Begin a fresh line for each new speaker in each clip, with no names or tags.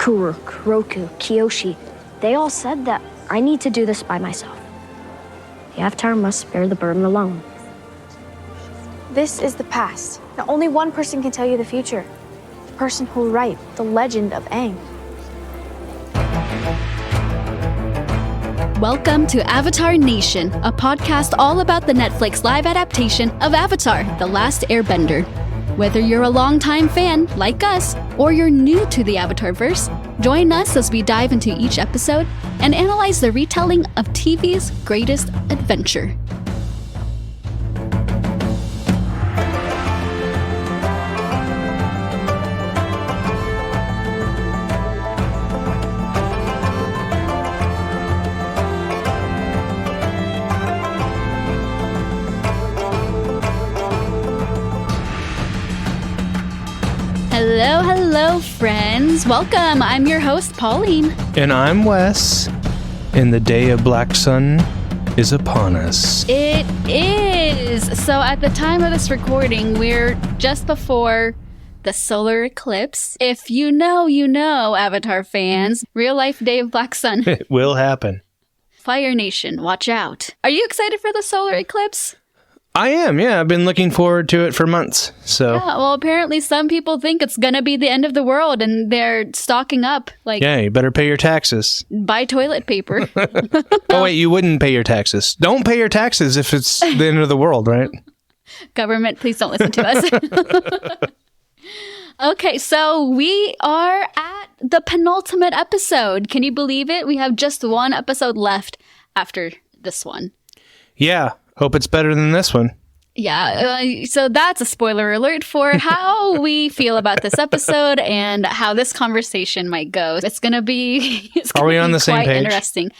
Kuru, Kuroku, Kiyoshi, they all said that I need to do this by myself. The Avatar must bear the burden alone.
This is the past. Now, only one person can tell you the future. The person who will write the legend of Aang.
Welcome to Avatar Nation, a podcast all about the Netflix live adaptation of Avatar: The Last Airbender. Whether you're a longtime fan, like us, or you're new to the Avatarverse, join us as we dive into each episode and analyze the retelling of TV's greatest adventure. Hello, friends. Welcome. I'm your host, Pauline.
And I'm Wes. And the day of Black Sun is upon us.
It is. So at the time of this recording, we're just before the solar eclipse. If you know, Avatar fans, real life day of Black Sun.
It will happen.
Fire Nation, watch out. Are you excited for the solar eclipse?
I am, yeah. I've been looking forward to it for months. So
yeah, well, apparently some people think it's gonna be the end of the world and they're stocking up. Like,
yeah, you better pay your taxes.
Buy toilet paper.
Oh, wait, you wouldn't pay your taxes. Don't pay your taxes if it's the end of the world, right?
Government, please don't listen to us. Okay, so we are at the penultimate episode. Can you believe it? We have just one episode left after this one.
Yeah. Hope it's better than this one.
Yeah, so that's a spoiler alert for how we feel about this episode and how this conversation might go. It's going to be
Are we on the same page?
Interesting.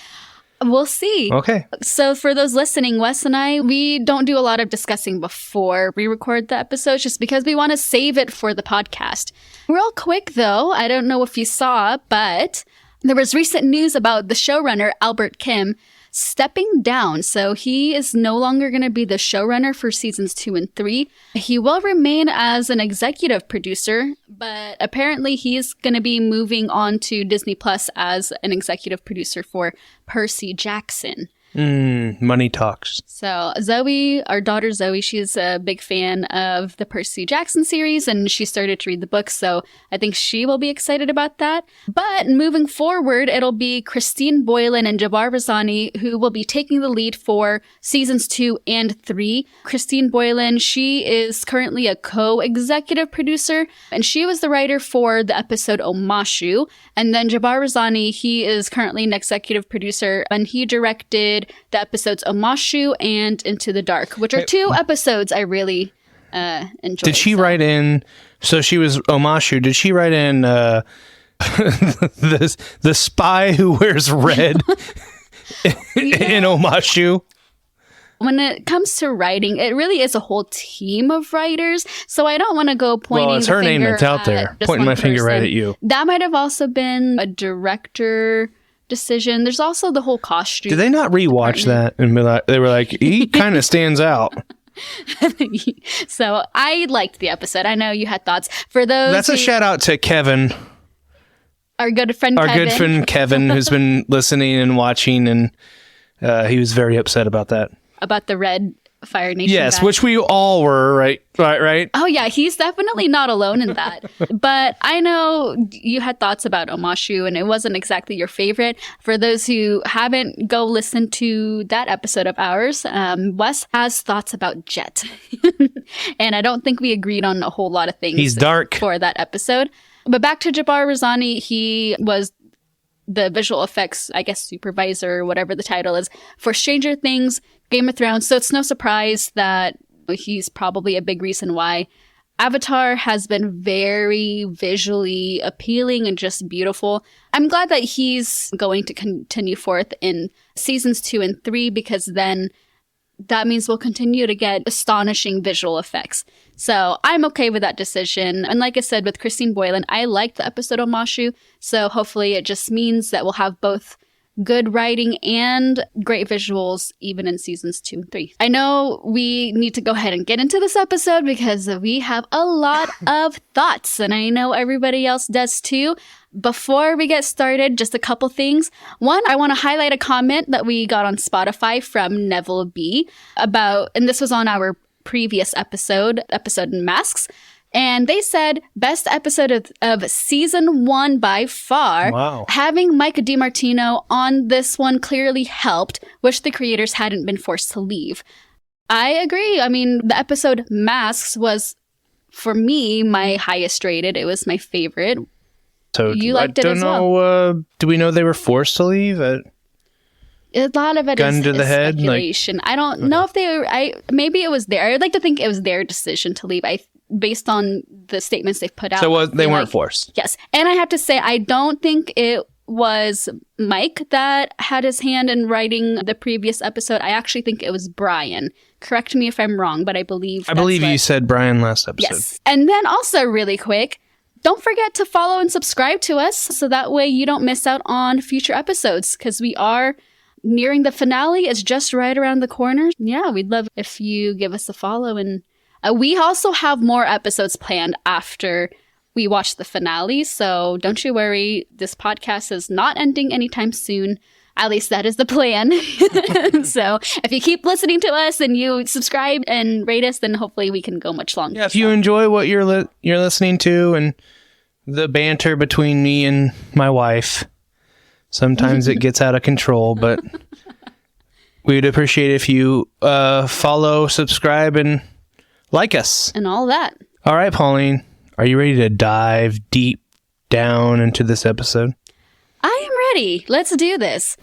We'll see.
Okay.
So for those listening, Wes and I, we don't do a lot of discussing before we record the episodes just because we want to save it for the podcast. Real quick, though, I don't know if you saw, but there was recent news about the showrunner, Albert Kim, stepping down. So he is no longer going to be the showrunner for seasons 2 and 3. He will remain as an executive producer, but apparently he's going to be moving on to Disney Plus as an executive producer for Percy Jackson.
Money talks.
So Zoe, our daughter Zoe, she's a big fan of the Percy Jackson series and she started to read the books. So I think she will be excited about that. But moving forward, it'll be Christine Boylan and Jabbar Razani who will be taking the lead for seasons 2 and 3. Christine Boylan, she is currently a co-executive producer and she was the writer for the episode Omashu. And then Jabbar Razani, he is currently an executive producer and he directed the episodes Omashu and Into the Dark, which are two episodes I really enjoyed.
Did she write in, so she was Omashu, did she write in the spy who wears red in Omashu?
When it comes to writing, it really is a whole team of writers. So I don't want to go pointing
Well, it's her name that's out there, pointing my finger right at you.
That might have also been a director decision. There's also the whole costume.
Did they not rewatch that and be like, they were like, he kind of stands out?
So I liked the episode. I know you had thoughts. For those,
that's a shout out to Kevin,
our good friend
Kevin, who's been listening and watching, and he was very upset about that.
About the red Fire Nation.
Yes,
guy.
which we all were, right?
Oh yeah, he's definitely not alone in that. But I know you had thoughts about Omashu and it wasn't exactly your favorite. For those who haven't, go listen to that episode of ours. Wes has thoughts about Jet. And I don't think we agreed on a whole lot of things.
He's dark.
For that episode. But back to Jabbar Razani, he was the visual effects, I guess, supervisor, whatever the title is, for Stranger Things, Game of Thrones. So it's no surprise that he's probably a big reason why Avatar has been very visually appealing and just beautiful. I'm glad that he's going to continue forth in seasons 2 and 3 because then that means we'll continue to get astonishing visual effects. So I'm okay with that decision. And like I said, with Christine Boylan, I liked the episode of Mashu. So hopefully it just means that we'll have both good writing and great visuals even in seasons 2 and 3. I know we need to go ahead and get into this episode because we have a lot of thoughts and I know everybody else does too. Before we get started, just a couple things. One, I want to highlight a comment that we got on Spotify from Neville B about, and this was on our previous episode in Masks. And they said, best episode of season 1 by far.
Wow. Having
Mike DiMartino on this one clearly helped. Wish the creators hadn't been forced to leave. I agree. I mean, the episode Masks was, for me, my highest rated. It was my favorite.
So
you liked it as well.
I don't know. Do we know they were forced to leave?
A lot of it is speculation. I don't know if they were. Maybe it was I'd like to think it was their decision to leave. Based on the statements they've put out.
So they weren't forced.
Yes. And I have to say, I don't think it was Mike that had his hand in writing the previous episode. I actually think it was Brian. Correct me if I'm wrong, but I believe
you said Brian last episode.
Yes. And then also really quick, don't forget to follow and subscribe to us so that way you don't miss out on future episodes because we are nearing the finale. It's just right around the corner. Yeah, we'd love if you give us a follow. And we also have more episodes planned after we watch the finale. So don't you worry. This podcast is not ending anytime soon. At least that is the plan. So if you keep listening to us and you subscribe and rate us, then hopefully we can go much longer.
Yeah, if you enjoy what you're listening to and the banter between me and my wife, sometimes it gets out of control, but we'd appreciate if you follow, subscribe, and like us.
And all that.
All right, Pauline, are you ready to dive deep down into this episode?
I am ready. Let's do this.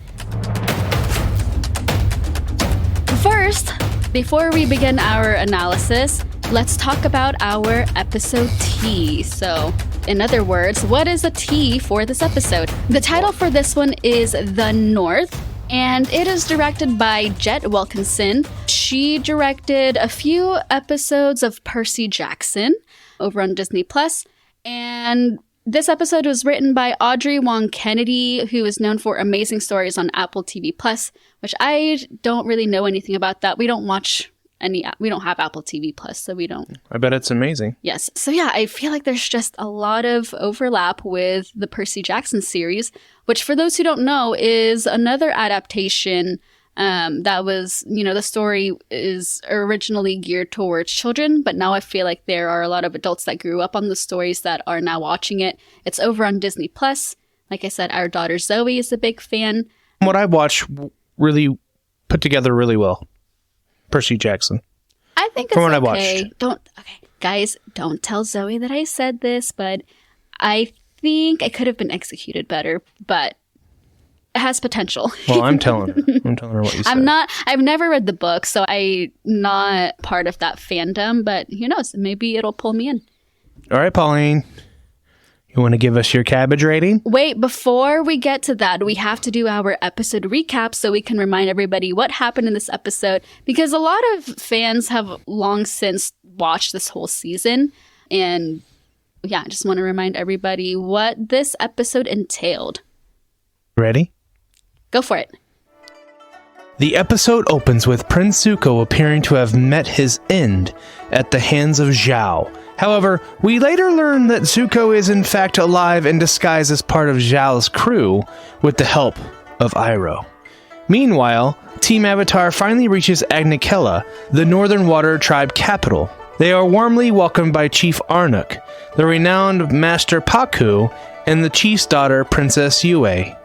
First, before we begin our analysis, let's talk about our episode T. So, in other words, what is a T for this episode? The title for this one is The North, and it is directed by Jet Wilkinson. She directed a few episodes of Percy Jackson over on Disney+, and this episode was written by Audrey Wong Kennedy, who is known for Amazing Stories on Apple TV+, which I don't really know anything about that. We don't have Apple TV+, so we don't.
I bet it's amazing.
Yes. So yeah, I feel like there's just a lot of overlap with the Percy Jackson series, which for those who don't know is another adaptation that was, the story is originally geared towards children, but now I feel like there are a lot of adults that grew up on the stories that are now watching it. It's over on Disney+. Like I said, our daughter Zoe is a big fan.
What I watched really put together really well. Percy Jackson.
I think it's okay. Guys, don't tell Zoe that I said this, but I think it could have been executed better, but it has potential.
Well, I'm telling her what you said.
I've never read the book, so I'm not part of that fandom, but who knows? Maybe it'll pull me in.
All right, Pauline. You want to give us your cabbage rating?
Wait, before we get to that, we have to do our episode recap so we can remind everybody what happened in this episode, because a lot of fans have long since watched this whole season. And yeah, I just want to remind everybody what this episode entailed.
Ready?
Go for it.
The episode opens with Prince Zuko appearing to have met his end at the hands of Zhao. However, we later learn that Zuko is in fact alive and disguised as part of Zhao's crew with the help of Iroh. Meanwhile, Team Avatar finally reaches Agnikela, the Northern Water Tribe capital. They are warmly welcomed by Chief Arnuk, the renowned Master Pakku, and the chief's daughter, Princess Yue.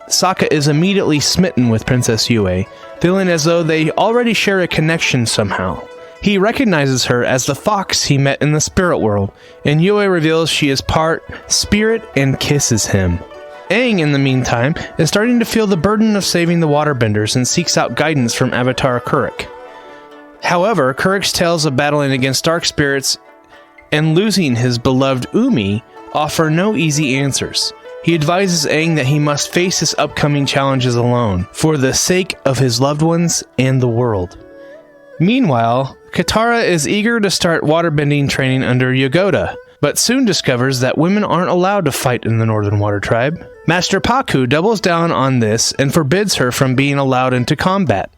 Sokka is immediately smitten with Princess Yue, feeling as though they already share a connection somehow. He recognizes her as the fox he met in the spirit world, and Yue reveals she is part spirit and kisses him. Aang, in the meantime, is starting to feel the burden of saving the waterbenders and seeks out guidance from Avatar Kuruk. However, Kuruk's tales of battling against dark spirits and losing his beloved Umi offer no easy answers. He advises Aang that he must face his upcoming challenges alone, for the sake of his loved ones and the world. Meanwhile, Katara is eager to start waterbending training under Yagoda, but soon discovers that women aren't allowed to fight in the Northern Water Tribe. Master Pakku doubles down on this and forbids her from being allowed into combat.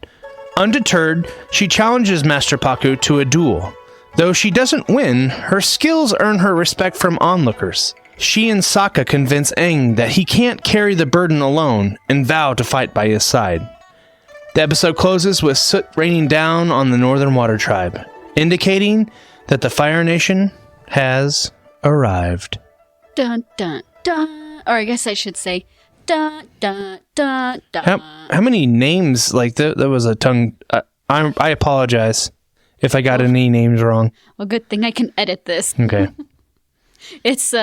Undeterred, she challenges Master Pakku to a duel. Though she doesn't win, her skills earn her respect from onlookers. she and Sokka convince Aang that he can't carry the burden alone and vow to fight by his side. The episode closes with soot raining down on the Northern Water Tribe, indicating that the Fire Nation has arrived.
Dun, dun, dun. Or I guess I should say, dun, dun, dun, dun.
How many names? Like, that was a tongue... I apologize if I got any names wrong.
Well, good thing I can edit this.
Okay.
It's,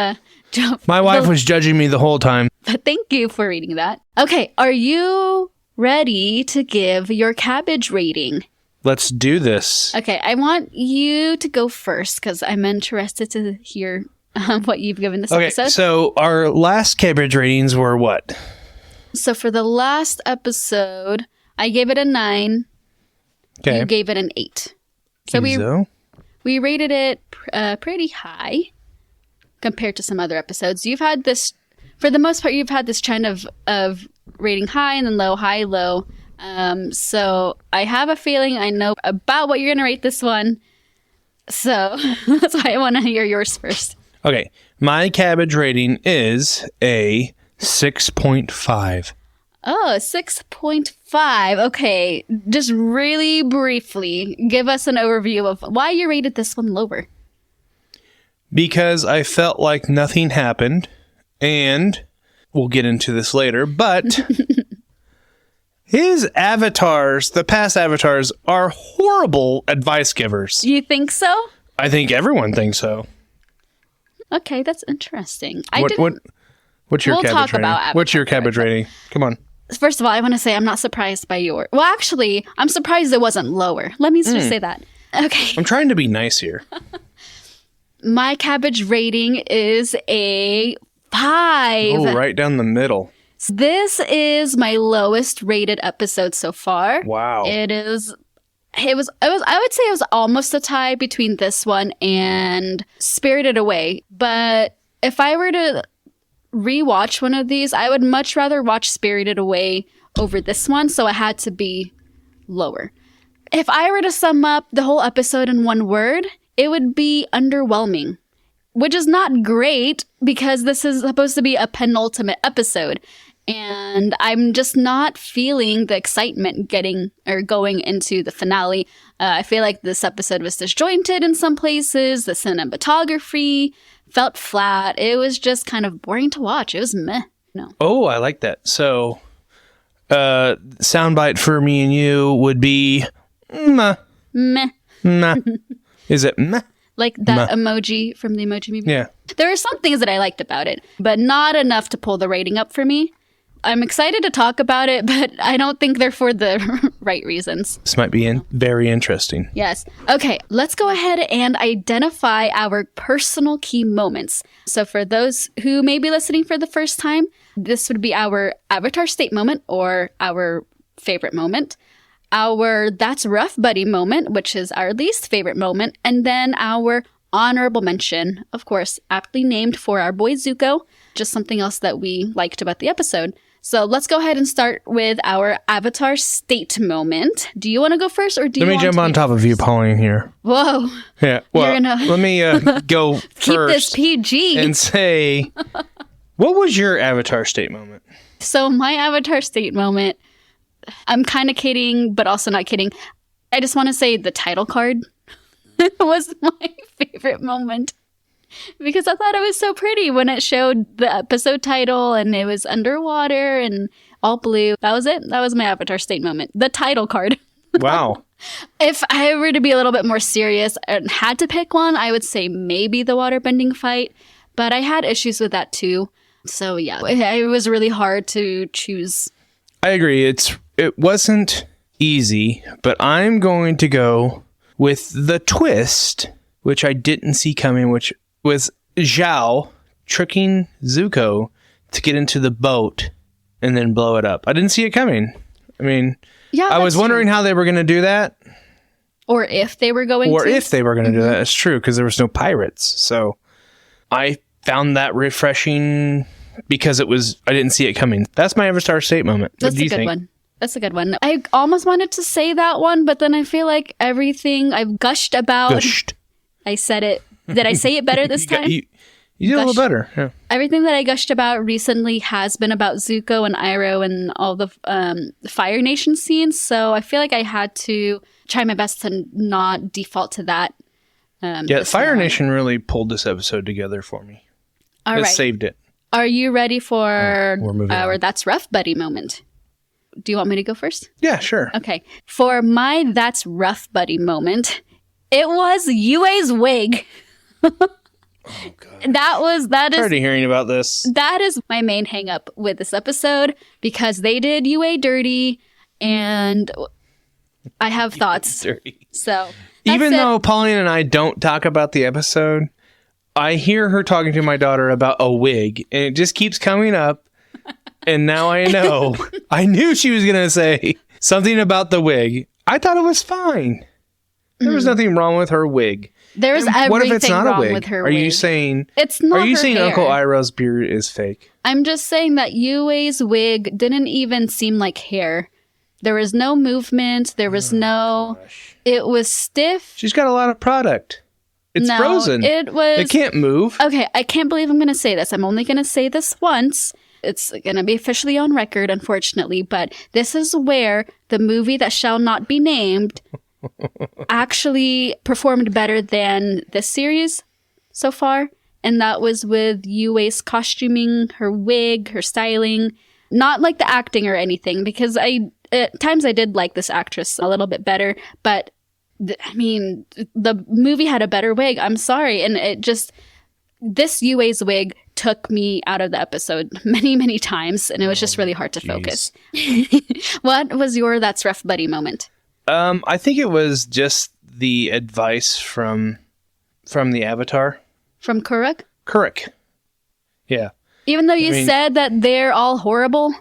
My wife was judging me the whole time.
But thank you for reading that. Okay, are you ready to give your cabbage rating?
Let's do this.
Okay, I want you to go first because I'm interested to hear what you've given this episode.
So our last cabbage ratings were what?
So for the last episode, I gave it a 9.
Okay.
You gave it an 8. So we rated it pretty high compared to some other episodes. You've had this, for the most part, you've had this trend of rating high and then low, high, low. So I have a feeling I know about what you're going to rate this one. So that's why I want to hear yours first.
Okay. My cabbage rating is a 6.5.
Oh, 6.5. Okay. Just really briefly, give us an overview of why you rated this one lower.
Because I felt like nothing happened, and we'll get into this later, but his avatars, the past avatars, are horrible advice givers.
You think so?
I think everyone thinks so.
Okay, that's interesting.
What's your
We'll
cabbage
talk
rating?
about
What's your cabbage rating? Come on.
First of all, I want to say I'm not surprised by your... Well, actually, I'm surprised it wasn't lower. Let me just say that. Okay.
I'm trying to be nice here.
My cabbage rating is a 5.
Oh, right down the middle.
This is my lowest rated episode so far.
Wow.
I would say it was almost a tie between this one and Spirited Away. But if I were to rewatch one of these, I would much rather watch Spirited Away over this one, so it had to be lower. If I were to sum up the whole episode in one word, it would be underwhelming, which is not great because this is supposed to be a penultimate episode. And I'm just not feeling the excitement going into the finale. I feel like this episode was disjointed in some places. The cinematography felt flat. It was just kind of boring to watch. It was meh. No.
Oh, I like that. So, soundbite for me and you would be meh.
Meh.
Meh. Is it meh?
Like that emoji from the Emoji Movie?
Yeah.
There are some things that I liked about it, but not enough to pull the rating up for me. I'm excited to talk about it, but I don't think they're for the right reasons.
This might be very interesting.
Yes. Okay, let's go ahead and identify our personal key moments. So for those who may be listening for the first time, this would be our Avatar State moment or our favorite moment, our That's Rough Buddy moment, which is our least favorite moment, and then our honorable mention, of course, aptly named for our boy Zuko, just something else that we liked about the episode. So let's go ahead and start with our Avatar State moment. Do you want to go first, or do you want to?
Let me jump on top of you, Pauline, here.
Whoa.
Yeah. Well, let me go
Keep
first
this PG.
and say, what was your Avatar State moment?
So my Avatar State moment, I'm kind of kidding, but also not kidding. I just want to say the title card was my favorite moment. Because I thought it was so pretty when it showed the episode title and it was underwater and all blue. That was it. That was my Avatar State moment. The title card.
Wow.
If I were to be a little bit more serious and had to pick one, I would say maybe the waterbending fight. But I had issues with that too. So yeah, it was really hard to choose.
I agree. It wasn't easy, but I'm going to go with the twist, which I didn't see coming, which was Zhao tricking Zuko to get into the boat and then blow it up. I didn't see it coming. I mean,
yeah,
I was wondering how they were going to do that.
Or if they were going to.
Or if they were going to do that. It's true, because there was no pirates. So I found that refreshing because I didn't see it coming. That's my Avatar State moment.
That's a good one. That's a good one. I almost wanted to say that one, but then I feel like everything I've gushed about.
Gushed.
I said it. Did I say it better this time?
You You did a little better. Yeah.
Everything that I gushed about recently has been about Zuko and Iroh and all the Fire Nation scenes. So I feel like I had to try my best to not default to that.
Fire Nation really pulled this episode together for me.
All right.
Saved it.
Are you ready for our
on.
That's Rough Buddy moment? Do you want me to go first?
Yeah, sure.
Okay. For my That's Rough Buddy moment, it was Yue's wig.
Oh, God.
Already
hearing about this.
That is my main hang up with this episode because they did Yue dirty and I have thoughts.
Dirty.
So
even though Pauline and I don't talk about the episode, I hear her talking to my daughter about a wig and it just keeps coming up. And now I know. I knew she was going to say something about the wig. I thought it was fine. There was nothing wrong with her wig.
There's everything
what if it's not
wrong
a wig?
with her
wig.
Are
you saying
it's not?
Are you
her
saying
hair.
Uncle Iroh's beard is fake?
I'm just saying that Yue's wig didn't even seem like hair. There was no movement. There was
Gosh.
It was stiff.
She's got a lot of product. It's frozen. It can't move.
Okay, I can't believe I'm going to say this. I'm only going to say this once. It's going to be officially on record, unfortunately, but this is where the movie that shall not be named actually performed better than this series so far. And that was with Yue's costuming, her wig, her styling. Not like the acting or anything, because at times I did like this actress a little bit better, but the movie had a better wig. I'm sorry. And this Yue's wig took me out of the episode many, many times, and it was just really hard to focus. What was your That's Rough Buddy moment?
I think it was just the advice from the Avatar.
From Kuruk?
Kuruk. Yeah.
Even though you said that they're all horrible?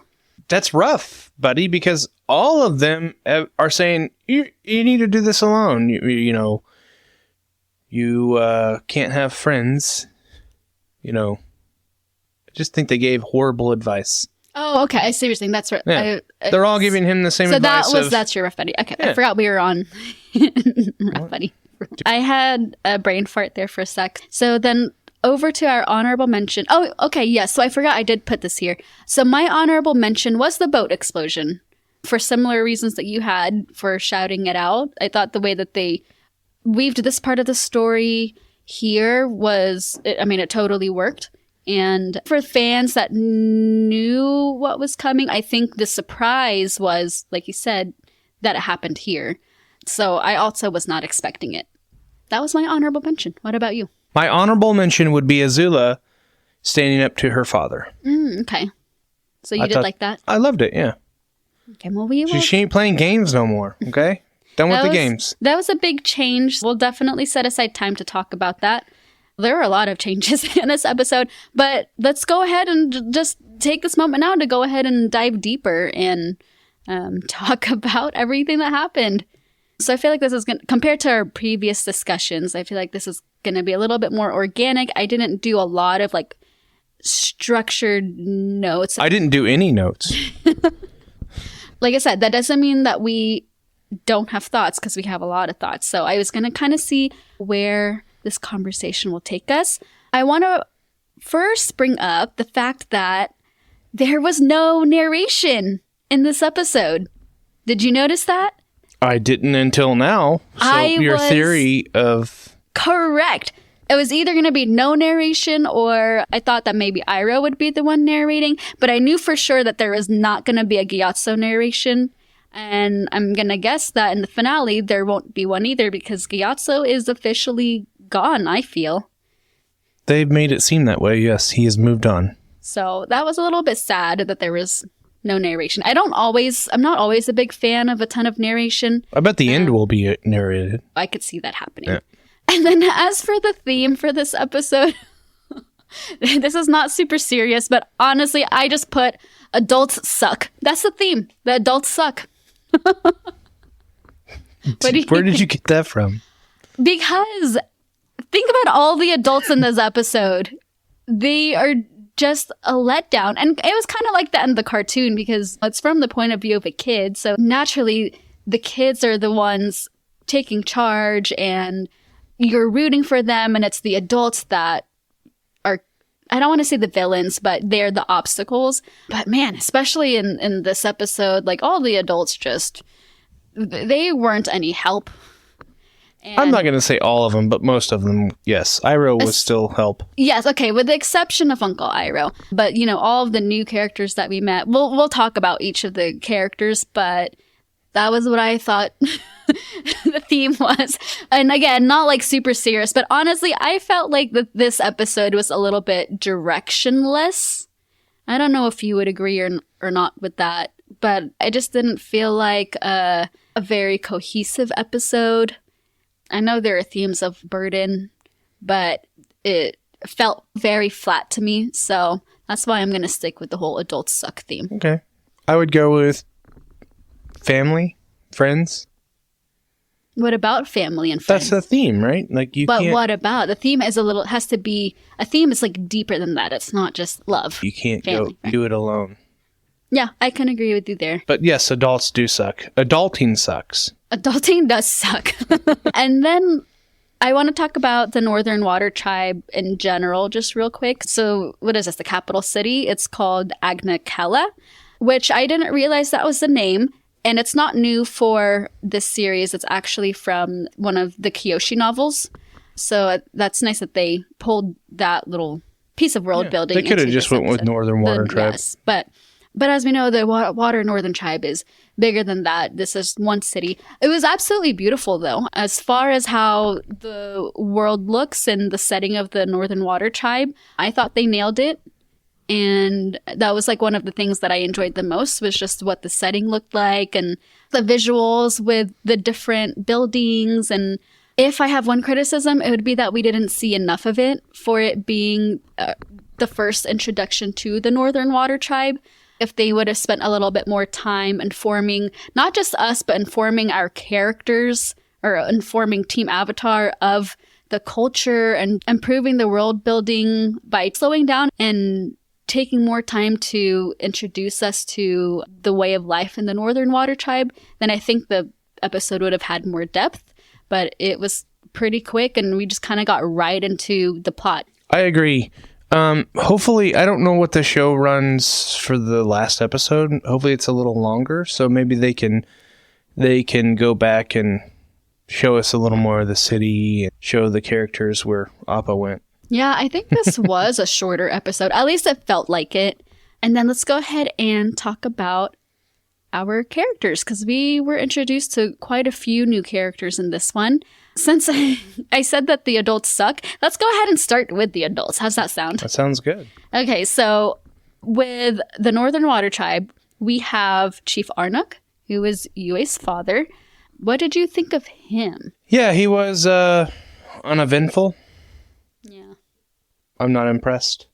That's rough, buddy, because all of them are saying, you need to do this alone. You can't have friends. I just think they gave horrible advice.
Oh, okay. I see what you're saying. That's right.
Yeah. They're all giving him the same advice.
So that's your Rough Buddy. Okay. Yeah. I forgot we were on Rough Buddy. I had a brain fart there for a sec. So then over to our honorable mention. Oh, okay. Yes. So I forgot I did put this here. So my honorable mention was the boat explosion for similar reasons that you had for shouting it out. I thought the way that they weaved this part of the story here it totally worked. And for fans that knew what was coming, I think the surprise was, like you said, that it happened here. So I also was not expecting it. That was my honorable mention. What about you?
My honorable mention would be Azula standing up to her father.
Okay. So you did like that?
I loved it, yeah.
Okay, well,
She ain't playing games no more, okay? Done with the games.
That was a big change. We'll definitely set aside time to talk about that. There are a lot of changes in this episode, but let's go ahead and just take this moment now to go ahead and dive deeper and talk about everything that happened. So I feel like this is compared to our previous discussions, I feel like this is going to be a little bit more organic. I didn't do a lot of structured notes.
I didn't do any notes.
Like I said, that doesn't mean that we don't have thoughts, because we have a lot of thoughts. So I was going to kind of see where this conversation will take us. I want to first bring up the fact that there was no narration in this episode. Did you notice that?
I didn't until now. So your theory of...
Correct. It was either going to be no narration, or I thought that maybe Iroh would be the one narrating, but I knew for sure that there was not going to be a Gyatso narration. And I'm going to guess that in the finale, there won't be one either, because Gyatso is officially gone, I feel.
They've made it seem that way, yes. He has moved on.
So that was a little bit sad that there was no narration. I'm not always a big fan of a ton of narration.
I bet the end will be narrated.
I could see that happening. Yeah. And then as for the theme for this episode, this is not super serious, but honestly, I just put adults suck. That's the theme. The adults suck.
Where did you get that from?
Because think about all the adults in this episode. They are just a letdown. And it was kind of like that in the cartoon, because it's from the point of view of a kid. So naturally, the kids are the ones taking charge and you're rooting for them. And it's the adults that are I don't want to say the villains, but they're the obstacles. But man, especially in this episode, like all the adults just, they weren't any help. And
I'm not going to say all of them, but most of them, yes. Iroh was still help.
yes, okay, with the exception of Uncle Iroh. But, you know, all of the new characters that we met, we'll talk about each of the characters, but that was what I thought the theme was. And again, not like super serious, but honestly, I felt like this episode was a little bit directionless. I don't know if you would agree or not with that, but I just didn't feel like a very cohesive episode. I know there are themes of burden, but it felt very flat to me. So that's why I'm going to stick with the whole adults suck theme.
Okay. I would go with family, friends.
What about family and friends?
That's the theme, right? Like you
But
can't,
what about the theme has to be, a theme is like deeper than that. It's not just love.
you can't
family,
go
right?
do it alone.
Yeah, I can agree with you there.
But yes, adults do suck. Adulting sucks.
Adulting does suck. And then I want to talk about the Northern Water Tribe in general, just real quick. So what is this, the capital city? It's called Agna-Kella, which I didn't realize that was the name. And it's not new for this series. It's actually from one of the Kyoshi novels. So that's nice that they pulled that little piece of world building.
They could have
into
just
this
went with
episode.
Northern Water Tribe.
Yes, but as we know, the Water Northern Tribe is bigger than that. This is one city. It was absolutely beautiful, though. As far as how the world looks and the setting of the Northern Water Tribe, I thought they nailed it. And that was like one of the things that I enjoyed the most was just what the setting looked like and the visuals with the different buildings. And if I have one criticism, it would be that we didn't see enough of it for it being the first introduction to the Northern Water Tribe. If they would have spent a little bit more time informing not just us, but informing our characters or informing Team Avatar of the culture and improving the world building by slowing down and taking more time to introduce us to the way of life in the Northern Water Tribe, then I think the episode would have had more depth. But it was pretty quick and we just kind of got right into the plot.
I agree. Hopefully, I don't know what the show runs for the last episode. Hopefully it's a little longer, so maybe they can go back and show us a little more of the city and show the characters where Appa went.
Yeah, I think this was a shorter episode. At least it felt like it. And then let's go ahead and talk about our characters, because we were introduced to quite a few new characters in this one. Since I said that the adults suck, let's go ahead and start with the adults. How's that sound?
That sounds good.
Okay, so with the Northern Water Tribe, we have Chief Arnuk, who is Yue's father. What did you think of him?
Yeah, he was uneventful.
Yeah.
I'm not impressed.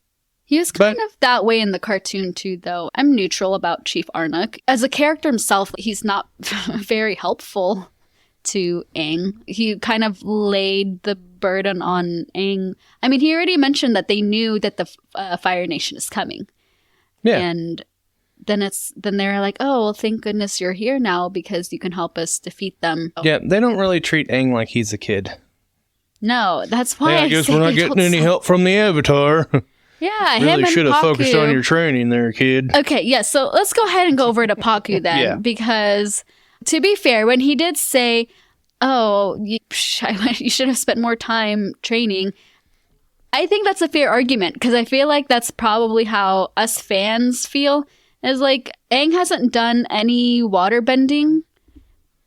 He was kind of that way in the cartoon too, though. I'm neutral about Chief Arnuk. As a character himself, he's not very helpful to Aang. He kind of laid the burden on Aang. I mean, he already mentioned that they knew that the Fire Nation is coming.
Yeah.
And then they're like, oh, well, thank goodness you're here now because you can help us defeat them.
Yeah, they don't really treat Aang like he's a kid.
No, that's why
I guess we're not getting any help from the Avatar.
Yeah, him
Really
and
should have
Paku.
focused on your training there, kid.
Okay, yeah, so let's go ahead and go over to Paku then.
Yeah.
Because, to be fair, when he did say, oh, you should have spent more time training, I think that's a fair argument. Because I feel like that's probably how us fans feel. Is like, Aang hasn't done any water bending.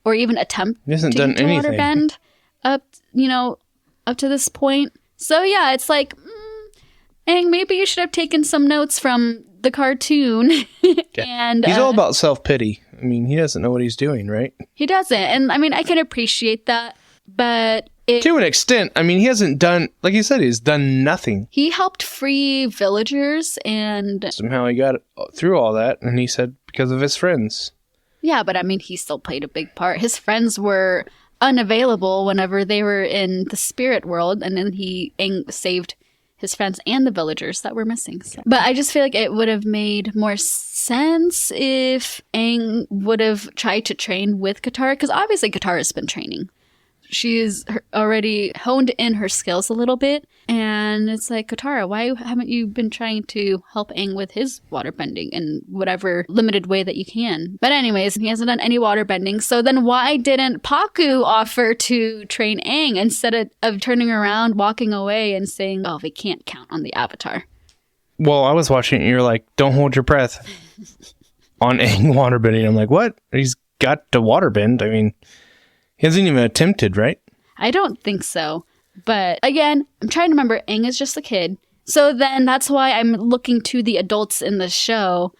Or even attempt
He hasn't
to
done anything.
water bend up to this point. So yeah, it's like, Aang, maybe you should have taken some notes from the cartoon. And
He's all about self-pity. I mean, he doesn't know what he's doing, right?
He doesn't. And I mean, I can appreciate that. But
To an extent. I mean, he hasn't done, like you said, he's done nothing.
he helped free villagers and
Somehow he got through all that, and he said because of his friends.
yeah, but I mean, he still played a big part. His friends were unavailable whenever they were in the spirit world. And then Aang saved his friends and the villagers that were missing. So. But I just feel like it would have made more sense if Aang would have tried to train with Katara, because obviously Katara's been training she's already honed in her skills a little bit. And it's like, Katara, why haven't you been trying to help Aang with his waterbending in whatever limited way that you can? But anyways, he hasn't done any waterbending. So then why didn't Pakku offer to train Aang instead of turning around, walking away and saying, oh, we can't count on the Avatar?
Well, I was watching it and you're like, don't hold your breath on Aang waterbending. I'm like, what? He's got to waterbend. I mean, he hasn't even attempted, right?
I don't think so. But again, I'm trying to remember, Aang is just a kid. So then that's why I'm looking to the adults in the show.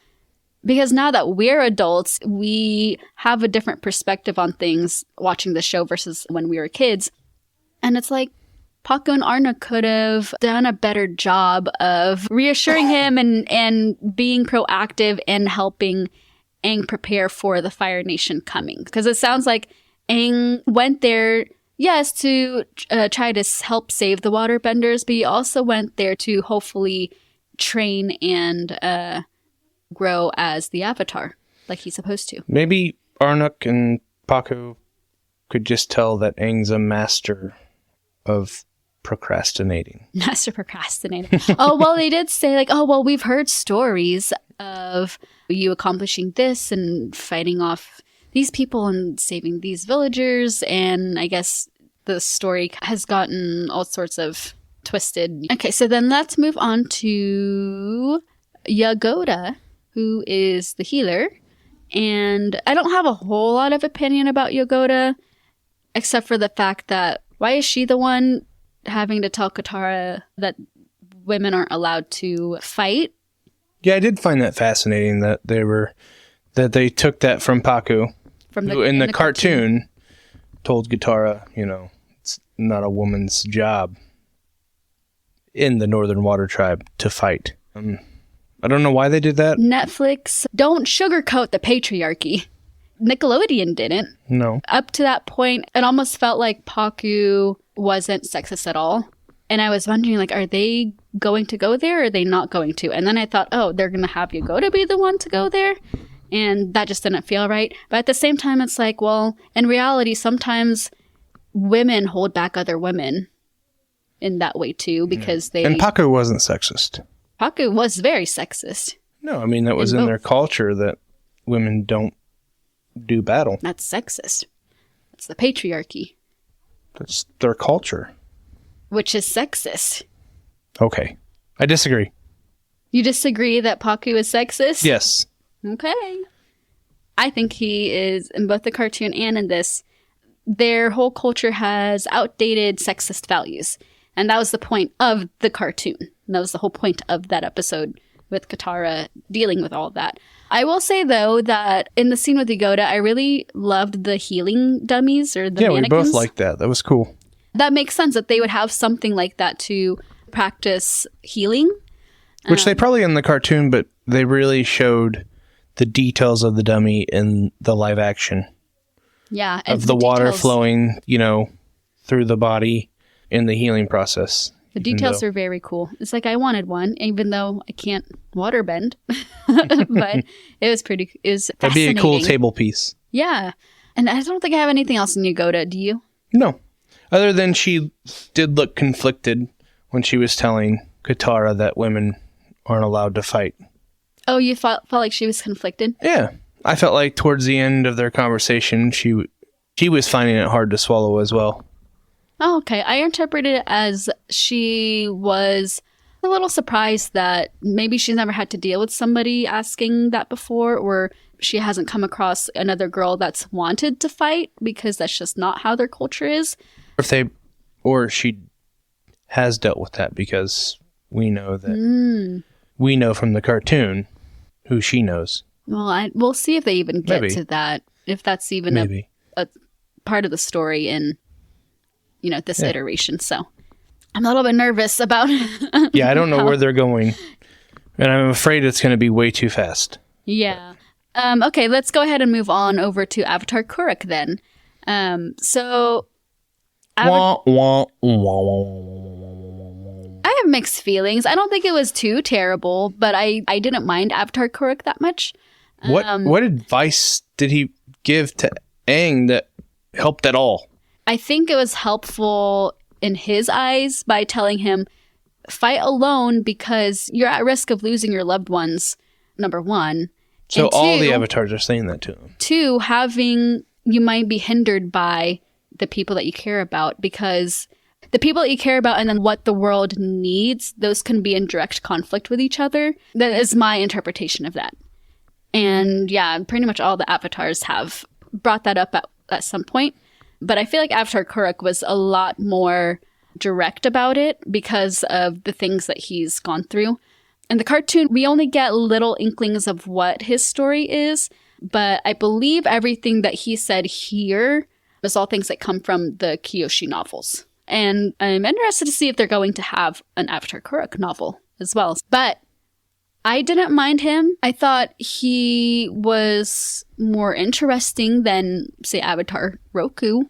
Because now that we're adults, we have a different perspective on things watching the show versus when we were kids. And it's like, Pakku and Arna could have done a better job of reassuring him and being proactive and helping Aang prepare for the Fire Nation coming. Because it sounds like Aang went there, yes, to try to help save the waterbenders, but he also went there to hopefully train and grow as the Avatar, like he's supposed to.
Maybe Arnuk and Pakku could just tell that Aang's a master of procrastinating.
Master procrastinating. Oh, well, they did say like, oh, well, we've heard stories of you accomplishing this and fighting off these people and saving these villagers. And I guess the story has gotten all sorts of twisted. Okay, so then let's move on to Yagoda, who is the healer. And I don't have a whole lot of opinion about Yagoda, except for the fact that why is she the one having to tell Katara that women aren't allowed to fight?
Yeah, I did find that fascinating that they took that from Pakku, who in the cartoon told Katara, it's not a woman's job in the Northern Water Tribe to fight. I don't know why they did that.
Netflix, don't sugarcoat the patriarchy. Nickelodeon didn't.
No.
Up to that point, it almost felt like Pakku wasn't sexist at all. And I was wondering, like, are they going to go there or are they not going to? And then I thought, oh, they're going to have Yagoda be the one to go there? And that just didn't feel right. But at the same time, it's like, well, in reality, sometimes women hold back other women in that way too, because they...
And Pakku wasn't sexist.
Pakku was very sexist.
No, I mean, that was in their culture that women don't do battle.
That's sexist. That's the patriarchy.
That's their culture.
Which is sexist.
Okay. I disagree.
You disagree that Pakku is sexist?
Yes.
Okay. I think he is, in both the cartoon and in this, their whole culture has outdated sexist values. And that was the point of the cartoon. And that was the whole point of that episode with Katara dealing with all of that. I will say, though, that in the scene with Yagoda, I really loved the healing dummies or the mannequins.
Yeah, we both liked that. That was cool.
That makes sense that they would have something like that to practice healing.
Which they probably in the cartoon, but they really showed the details of the dummy in the live action.
Yeah.
Of the water flowing, through the body in the healing process.
The details are very cool. It's like I wanted one, even though I can't waterbend. But it was fascinating.
That'd be a cool table piece.
Yeah. And I don't think I have anything else in Yagoda. Do you?
No. Other than she did look conflicted when she was telling Katara that women aren't allowed to fight.
Oh, you felt like she was conflicted?
Yeah. I felt like towards the end of their conversation, she was finding it hard to swallow as well.
Oh, okay. I interpreted it as she was a little surprised that maybe she's never had to deal with somebody asking that before, or she hasn't come across another girl that's wanted to fight because that's just not how their culture is. Or she has dealt with that because we know that we know from the cartoon who she knows. Well, we'll see if they even get to that, if that's even a part of the story in this iteration. So I'm a little bit nervous about
Yeah, I don't know where they're going. And I'm afraid it's going to be way too fast.
Yeah. Okay, let's go ahead and move on over to Avatar Kuruk then. I have mixed feelings. I don't think it was too terrible, but I didn't mind Avatar Kuruk that much.
What advice did he give to Aang that helped at all?
I think it was helpful in his eyes by telling him, fight alone because you're at risk of losing your loved ones, number one.
So
And
all the
two,
avatars are saying that to him.
Two, you might be hindered by the people that you care about, because the people that you care about and then what the world needs, those can be in direct conflict with each other. That is my interpretation of that. And yeah, pretty much all the avatars have brought that up at some point. But I feel like Avatar Kuruk was a lot more direct about it because of the things that he's gone through. In the cartoon, we only get little inklings of what his story is, but I believe everything that he said here is all things that come from the Kyoshi novels. And I'm interested to see if they're going to have an Avatar Kuruk novel as well. But I didn't mind him. I thought he was more interesting than, say, Avatar Roku,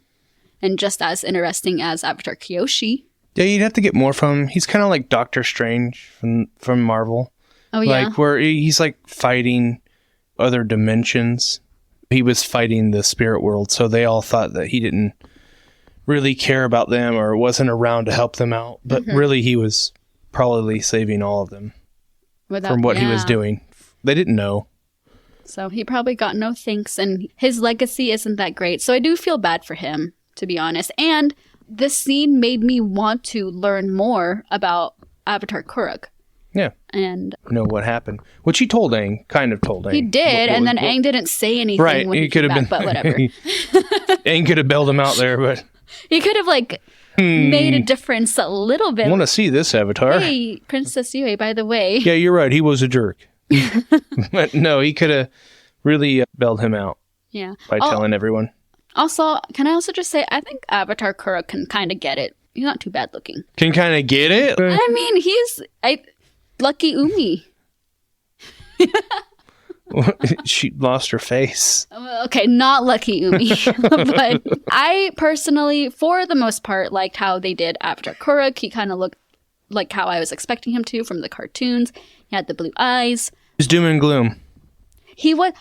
and just as interesting as Avatar Kyoshi.
Yeah, you'd have to get more from him. He's kind of like Doctor Strange from Marvel.
Oh, yeah.
Like, where he's like fighting other dimensions. He was fighting the spirit world, so they all thought that he didn't really care about them or wasn't around to help them out. But really, he was probably saving all of them from what he was doing. They didn't know.
So he probably got no thanks, and his legacy isn't that great. So I do feel bad for him, to be honest. And this scene made me want to learn more about Avatar Kuruk.
Yeah.
And
know what happened. Which he told Aang, kind of told Aang.
he did, and then Aang didn't say anything when he
could
came
have
back,
been,
but whatever.
Aang could have bailed him out there, but...
He could have, like, made a difference a little bit.
I want to see this Avatar.
Hey, Princess Yue, by the way.
Yeah, you're right. He was a jerk. But no, he could have really bailed him out
Yeah.
by telling everyone.
Also, can I also just say, I think Avatar Kuruk can kind of get it. He's not too bad looking.
Can kind of get it?
I mean, Lucky Umi.
She lost her face.
Okay, not Lucky Umi. But I personally, for the most part, liked how they did Avatar Kuruk. He kind of looked like how I was expecting him to from the cartoons. He had the blue eyes.
It's doom and gloom.
He was...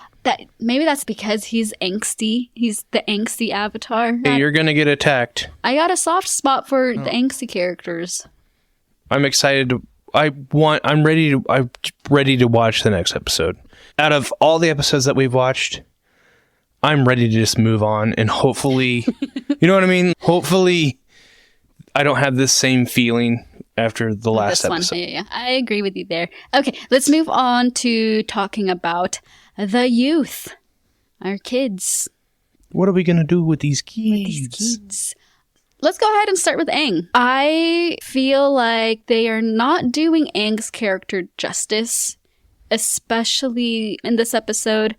Maybe that's because he's angsty. He's the angsty avatar.
Hey, you're gonna get attacked.
I got a soft spot for the angsty characters.
I'm excited to... I'm ready to watch the next episode. Out of all the episodes that we've watched, I'm ready to just move on and hopefully, you know what I mean? Hopefully I don't have this same feeling after the last episode.
Yeah, I agree with you there. Okay, let's move on to talking about the youth, our kids.
What are we going to do with these kids?
Let's go ahead and start with Aang. I feel like they are not doing Aang's character justice, especially in this episode.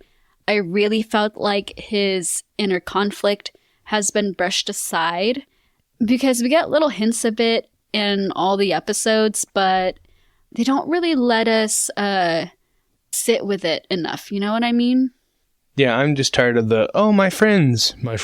I really felt like his inner conflict has been brushed aside because we get little hints of it in all the episodes, but they don't really let us sit with it enough. You know what I mean?
Yeah, I'm just tired of the, my friends. Well,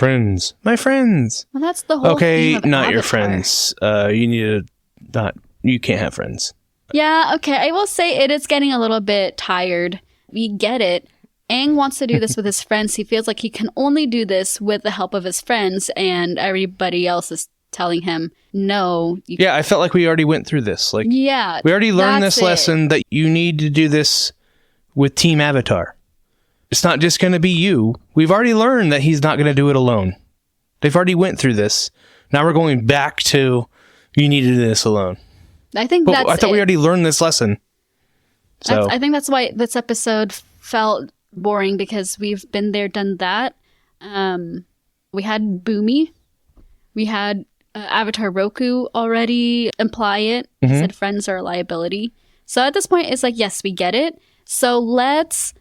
that's
the whole theme of
not your
Avatar.
friends. You can't have friends.
Yeah, okay. I will say it is getting a little bit tired. We get it. Aang wants to do this with his friends. He feels like he can only do this with the help of his friends, and everybody else is telling him, no.
Yeah, I felt like we already went through this. Like,
yeah,
we already learned
that's
this lesson that you need to do this with Team Avatar. It's not just going to be you. We've already learned that he's not going to do it alone. They've already went through this. Now we're going back to you need to do this alone.
I think
I thought we already learned this lesson. So
I think that's why this episode felt boring, because we've been there, done that. We had Boomy. We had Avatar Roku already imply it. He said friends are a liability. So at this point, it's like, yes, we get it. So let's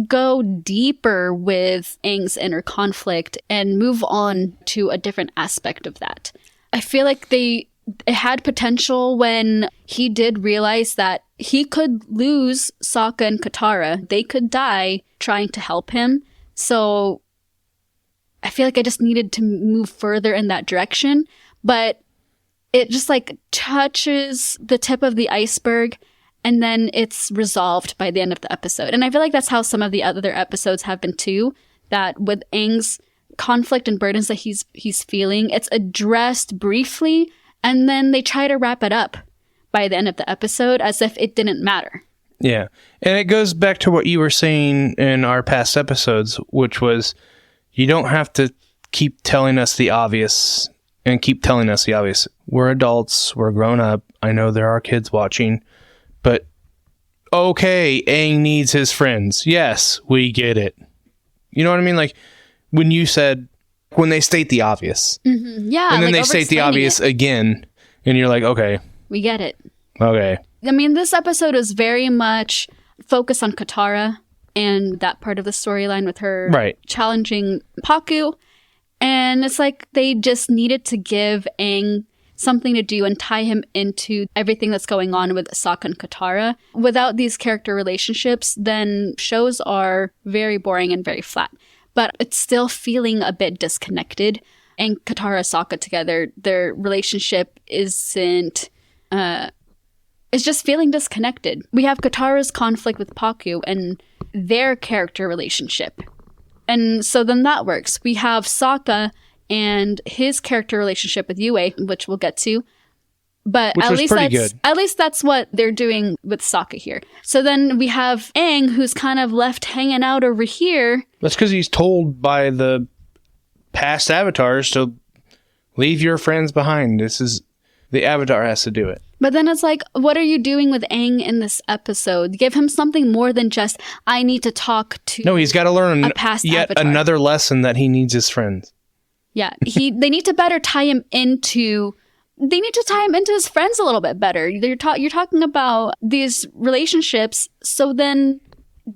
go deeper with Aang's inner conflict and move on to a different aspect of that. I feel like it had potential when he did realize that he could lose Sokka and Katara. They could die trying to help him. So I feel like I just needed to move further in that direction. But it just like touches the tip of the iceberg, and then it's resolved by the end of the episode. And I feel like that's how some of the other episodes have been too, that with Aang's conflict and burdens that he's feeling. It's addressed briefly, and then they try to wrap it up by the end of the episode as if it didn't matter.
Yeah. And it goes back to what you were saying in our past episodes, which was you don't have to keep telling us the obvious and keep telling us the obvious. We're adults. We're grown up. I know there are kids watching, but okay, Aang needs his friends. Yes, we get it. You know what I mean? Like when you said, when they state the obvious.
Mm-hmm. Yeah.
And then they state the obvious again. And you're like, okay.
We get it.
Okay.
I mean, this episode is very much focused on Katara and that part of the storyline with her challenging Pakku. And it's like they just needed to give Aang something to do and tie him into everything that's going on with Sokka and Katara. Without these character relationships, then shows are very boring and very flat. But it's still feeling a bit disconnected. And Katara and Sokka together, their relationship isn't... it's just feeling disconnected. We have Katara's conflict with Pakku and their character relationship. And so then that works. We have Sokka and his character relationship with Yue, which we'll get to. But at least that's what they're doing with Sokka here. So then we have Aang, who's kind of left hanging out over here.
That's because he's told by the past avatars to leave your friends behind. The avatar has to do it.
But then it's like, what are you doing with Aang in this episode? Give him something more than just, I need to talk to...
No, he's got to learn yet
avatar.
Another lesson that he needs his friends.
Yeah, they need to better tie him into... They need to tie him into his friends a little bit better. You're talking about these relationships, so then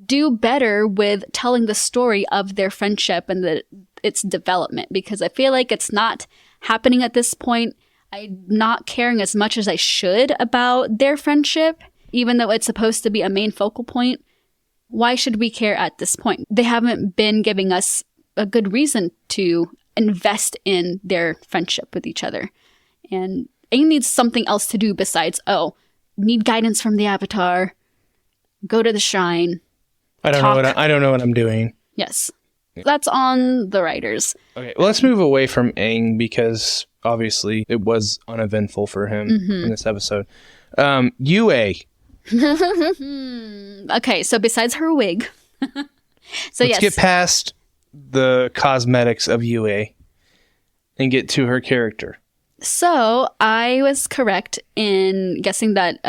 do better with telling the story of their friendship and its development. Because I feel like it's not happening at this point. I'm not caring as much as I should about their friendship, even though it's supposed to be a main focal point. Why should we care at this point? They haven't been giving us a good reason to invest in their friendship with each other. And Aang needs something else to do besides, need guidance from the avatar, go to the shrine.
I don't know what I'm doing.
Yes. That's on the writers.
Okay, well, let's move away from Aang because obviously it was uneventful for him in this episode. Yue.
Okay, so besides her wig.
Let's get past the cosmetics of Yue and get to her character.
So I was correct in guessing that...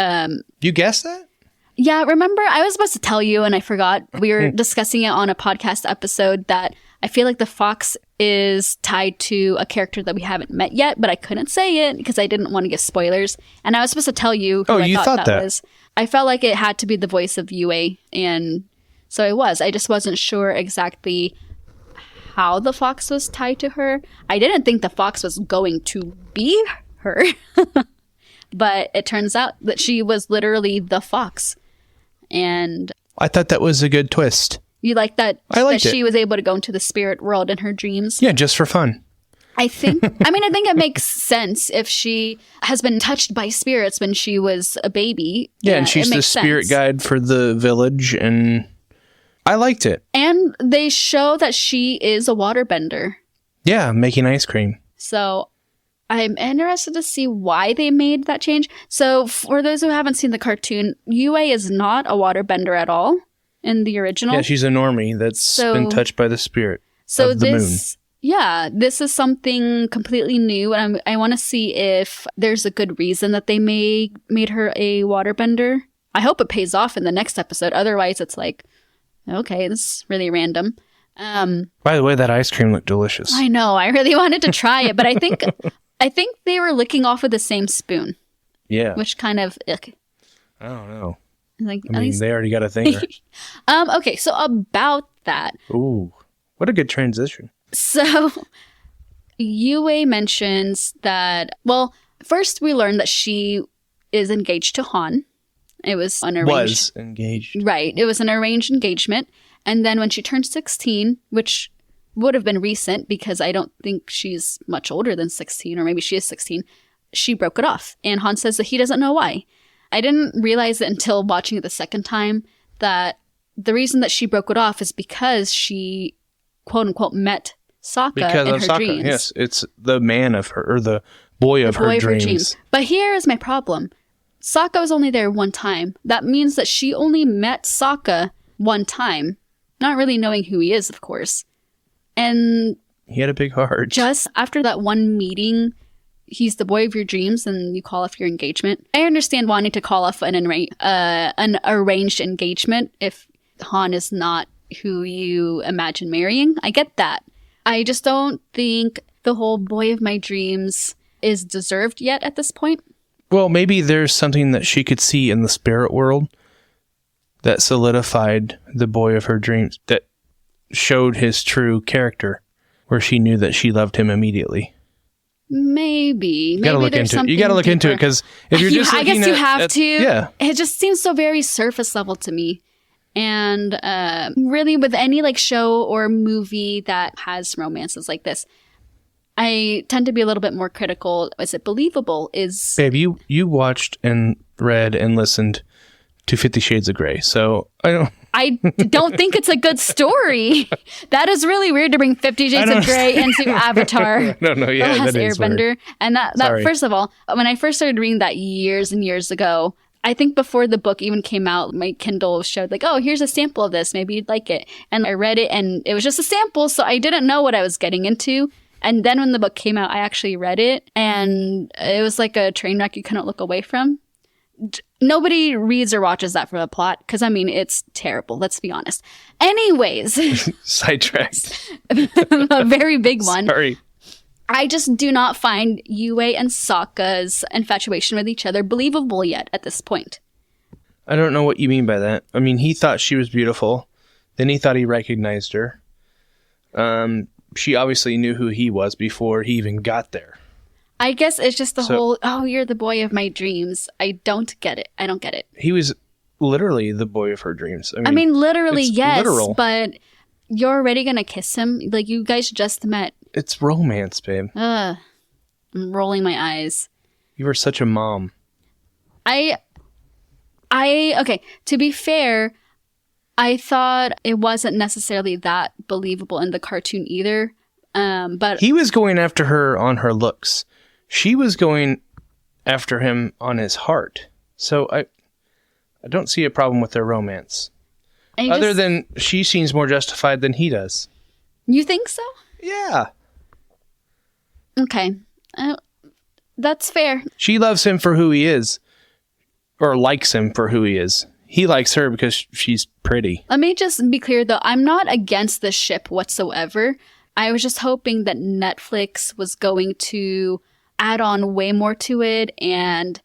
You guessed that?
Yeah, remember, I was supposed to tell you and I forgot. We were discussing it on a podcast episode that I feel like the fox is tied to a character that we haven't met yet, but I couldn't say it because I didn't want to give spoilers. And I was supposed to tell you who I thought that was. I felt like it had to be the voice of Yue, and so it was. I just wasn't sure exactly how the fox was tied to her. I didn't think the fox was going to be her, but it turns out that she was literally the fox. And
I thought that was a good twist.
You like that?
I liked
that she was able to go into the spirit world in her dreams?
Yeah, just for fun.
I think it makes sense if she has been touched by spirits when she was a baby.
Yeah, and she's the spirit guide for the village, and I liked it. And
they show that she is a waterbender.
Yeah, making ice cream.
So I'm interested to see why they made that change. So for those who haven't seen the cartoon, Yue is not a waterbender at all in the original.
Yeah, she's a normie that's been touched by the spirit of the moon.
Yeah, this is something completely new, and I want to see if there's a good reason that they made her a waterbender. I hope it pays off in the next episode. Otherwise, it's like, okay, this is really random.
By the way, that ice cream looked delicious.
I know. I really wanted to try it, but I think they were licking off of the same spoon.
Yeah.
Which kind of, ick.
I don't know.
Like,
they already got a thing, right?
Okay, so about that.
Ooh, what a good transition.
So, Yue mentions that, well, first we learned that she is engaged to Han. It was an arranged...
Was engaged.
Right. It was an arranged engagement. And then when she turned 16, which would have been recent because I don't think she's much older than 16, or maybe she is 16, she broke it off. And Han says that he doesn't know why. I didn't realize it until watching it the second time that the reason that she broke it off is because she, quote unquote, met Sokka
Because
in
of
her
Sokka.
dreams.
Yes, it's the man of her, or the boy of her dreams.
But here is my problem. Sokka was only there one time. That means that she only met Sokka one time, not really knowing who he is, of course. And
He had a big heart.
just after that one meeting, he's the boy of your dreams and you call off your engagement. I understand wanting to call off an arranged engagement if Han is not who you imagine marrying. I get that. I just don't think the whole boy of my dreams is deserved yet at this point.
Well, maybe there's something that she could see in the spirit world that solidified the boy of her dreams, that showed his true character, where she knew that she loved him immediately.
Maybe.
You gotta look into it. You gotta look into it, because if you're just
I guess
looking
you have to.
Yeah.
It just seems so very surface level to me. And really, with any like show or movie that has romances like this, I tend to be a little bit more critical. Is it believable?
Babe, you watched and read and listened to 50 Shades of Grey, so
I don't think it's a good story. That is really weird to bring 50 Shades of Grey into Avatar.
No, yeah,
The Last
that is
Airbender.
weird.
And that first of all, when I first started reading that years and years ago, I think before the book even came out, my Kindle showed like, oh, here's a sample of this. Maybe you'd like it. And I read it and it was just a sample, so I didn't know what I was getting into. And then when the book came out, I actually read it and it was like a train wreck you couldn't look away from. Nobody reads or watches that for the plot because, I mean, it's terrible. Let's be honest. Anyways.
Sidetracked.
A very big one.
Sorry.
I just do not find Yue and Sokka's infatuation with each other believable yet at this point.
I don't know what you mean by that. I mean, he thought she was beautiful. Then he thought he recognized her. She obviously knew who he was before he even got there.
I guess it's just the whole, oh, you're the boy of my dreams. I don't get it. I don't get it.
He was literally the boy of her dreams.
I mean literally,
it's
yes,
literal.
but you're already going to kiss him? Like, you guys just met.
It's romance, babe.
I'm rolling my eyes.
You were such a mom.
Okay, to be fair, I thought it wasn't necessarily that believable in the cartoon either. But
He was going after her on her looks. She was going after him on his heart. So I don't see a problem with their romance. Other than she seems more justified than he does.
You think so?
Yeah.
Okay. That's fair.
She loves him for who he is. Or likes him for who he is. He likes her because she's pretty.
Let me just be clear, though. I'm not against the ship whatsoever. I was just hoping that Netflix was going to add on way more to it and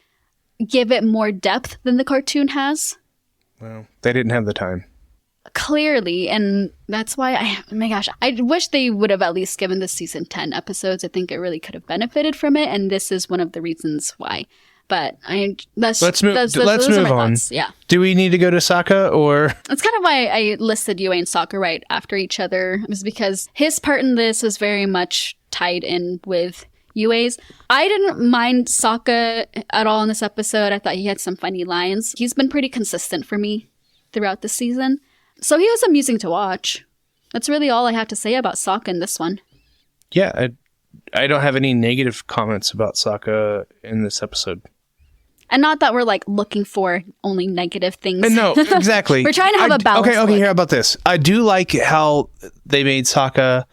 give it more depth than the cartoon has.
Well, they didn't have the time.
Clearly, and that's why oh my gosh, I wish they would have at least given this season 10 episodes. I think it really could have benefited from it, and this is one of the reasons why. But let's move
on.
Thoughts. Yeah.
Do we need to go to Sokka, or?
That's kind of why I listed Yue and Sokka right after each other, was because his part in this was very much tied in with Yue's. I didn't mind Sokka at all in this episode. I thought he had some funny lines. He's been pretty consistent for me throughout the season. So he was amusing to watch. That's really all I have to say about Sokka in this one.
Yeah, I don't have any negative comments about Sokka in this episode.
And not that we're like looking for only negative things.
No, exactly.
We're trying to have a balance.
Okay, here, how about this? I do like how they made Sokka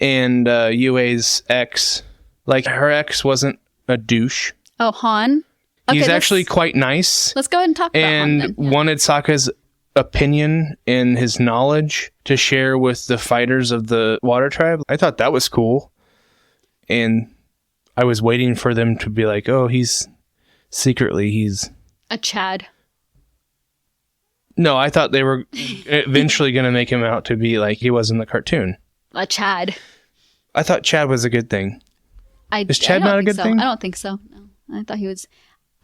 and Yue's ex, like her ex wasn't a douche.
Oh, Han? Okay,
He's actually quite nice.
Let's go ahead and talk about Han then. Yeah.
Wanted Sokka's opinion and his knowledge to share with the fighters of the Water Tribe. I thought that was cool. And I was waiting for them to be like, oh, he's
a Chad.
No, I thought they were eventually going to make him out to be like he was in the cartoon.
A Chad.
I thought Chad was a good thing. Is Chad not a good thing?
I don't think so. No, I thought he was.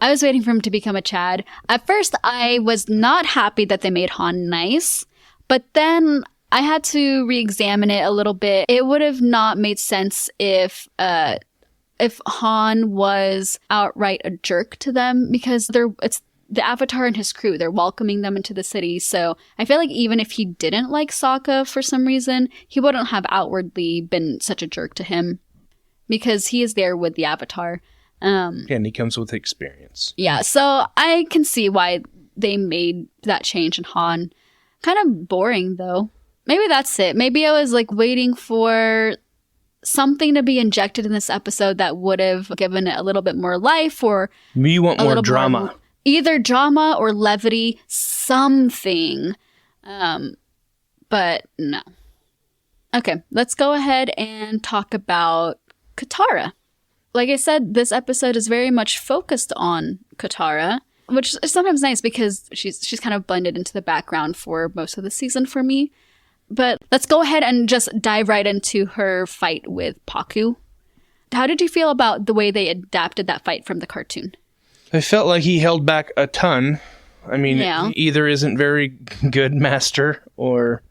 I was waiting for him to become a Chad. At first, I was not happy that they made Han nice, but then I had to re-examine it a little bit. It would have not made sense if Han was outright a jerk to them, because the Avatar and his crew. They're welcoming them into the city. So I feel like even if he didn't like Sokka for some reason, he wouldn't have outwardly been such a jerk to him because he is there with the Avatar.
And he comes with experience.
Yeah, so I can see why they made that change in Han. Kind of boring, though. Maybe that's it. Maybe I was like waiting for something to be injected in this episode that would have given it a little bit more life, or
You want more drama.
Either drama or levity, something. But no. Okay, let's go ahead and talk about Katara. Like I said, this episode is very much focused on Katara, which is sometimes nice because she's kind of blended into the background for most of the season for me. But let's go ahead and just dive right into her fight with Paku. How did you feel about the way they adapted that fight from the cartoon?
I felt like he held back a ton. I mean,
Yeah.
he either isn't very good master or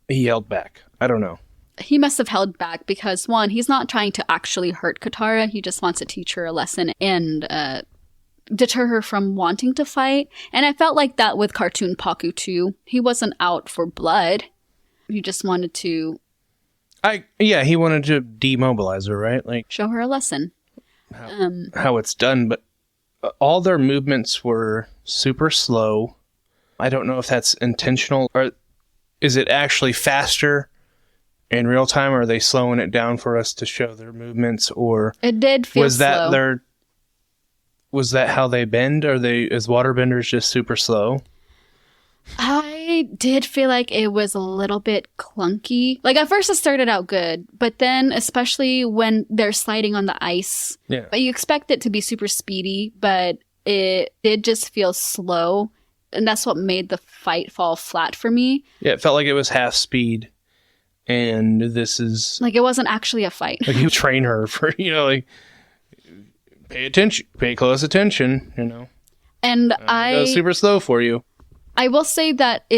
he held back. I don't know.
He must have held back because, one, he's not trying to actually hurt Katara. He just wants to teach her a lesson and deter her from wanting to fight. And I felt like that with cartoon Paku too. He wasn't out for blood. He just wanted to
he wanted to demobilize her, right? Like
show her a lesson.
how it's done, but all their movements were super slow. I don't know if that's intentional or is it actually faster in real time, or are they slowing it down for us to show their movements, or
It did feel slow.
Was that how they bend? Is waterbenders just super slow?
I did feel like it was a little bit clunky. Like at first it started out good, but then especially when they're sliding on the ice,
Yeah.
but you expect it to be super speedy, but it did just feel slow. And that's what made the fight fall flat for me.
Yeah, it felt like it was half speed. And this is
Like it wasn't actually a fight.
like you train her for, like pay attention, pay close attention,
And
It goes super slow for you.
I will say that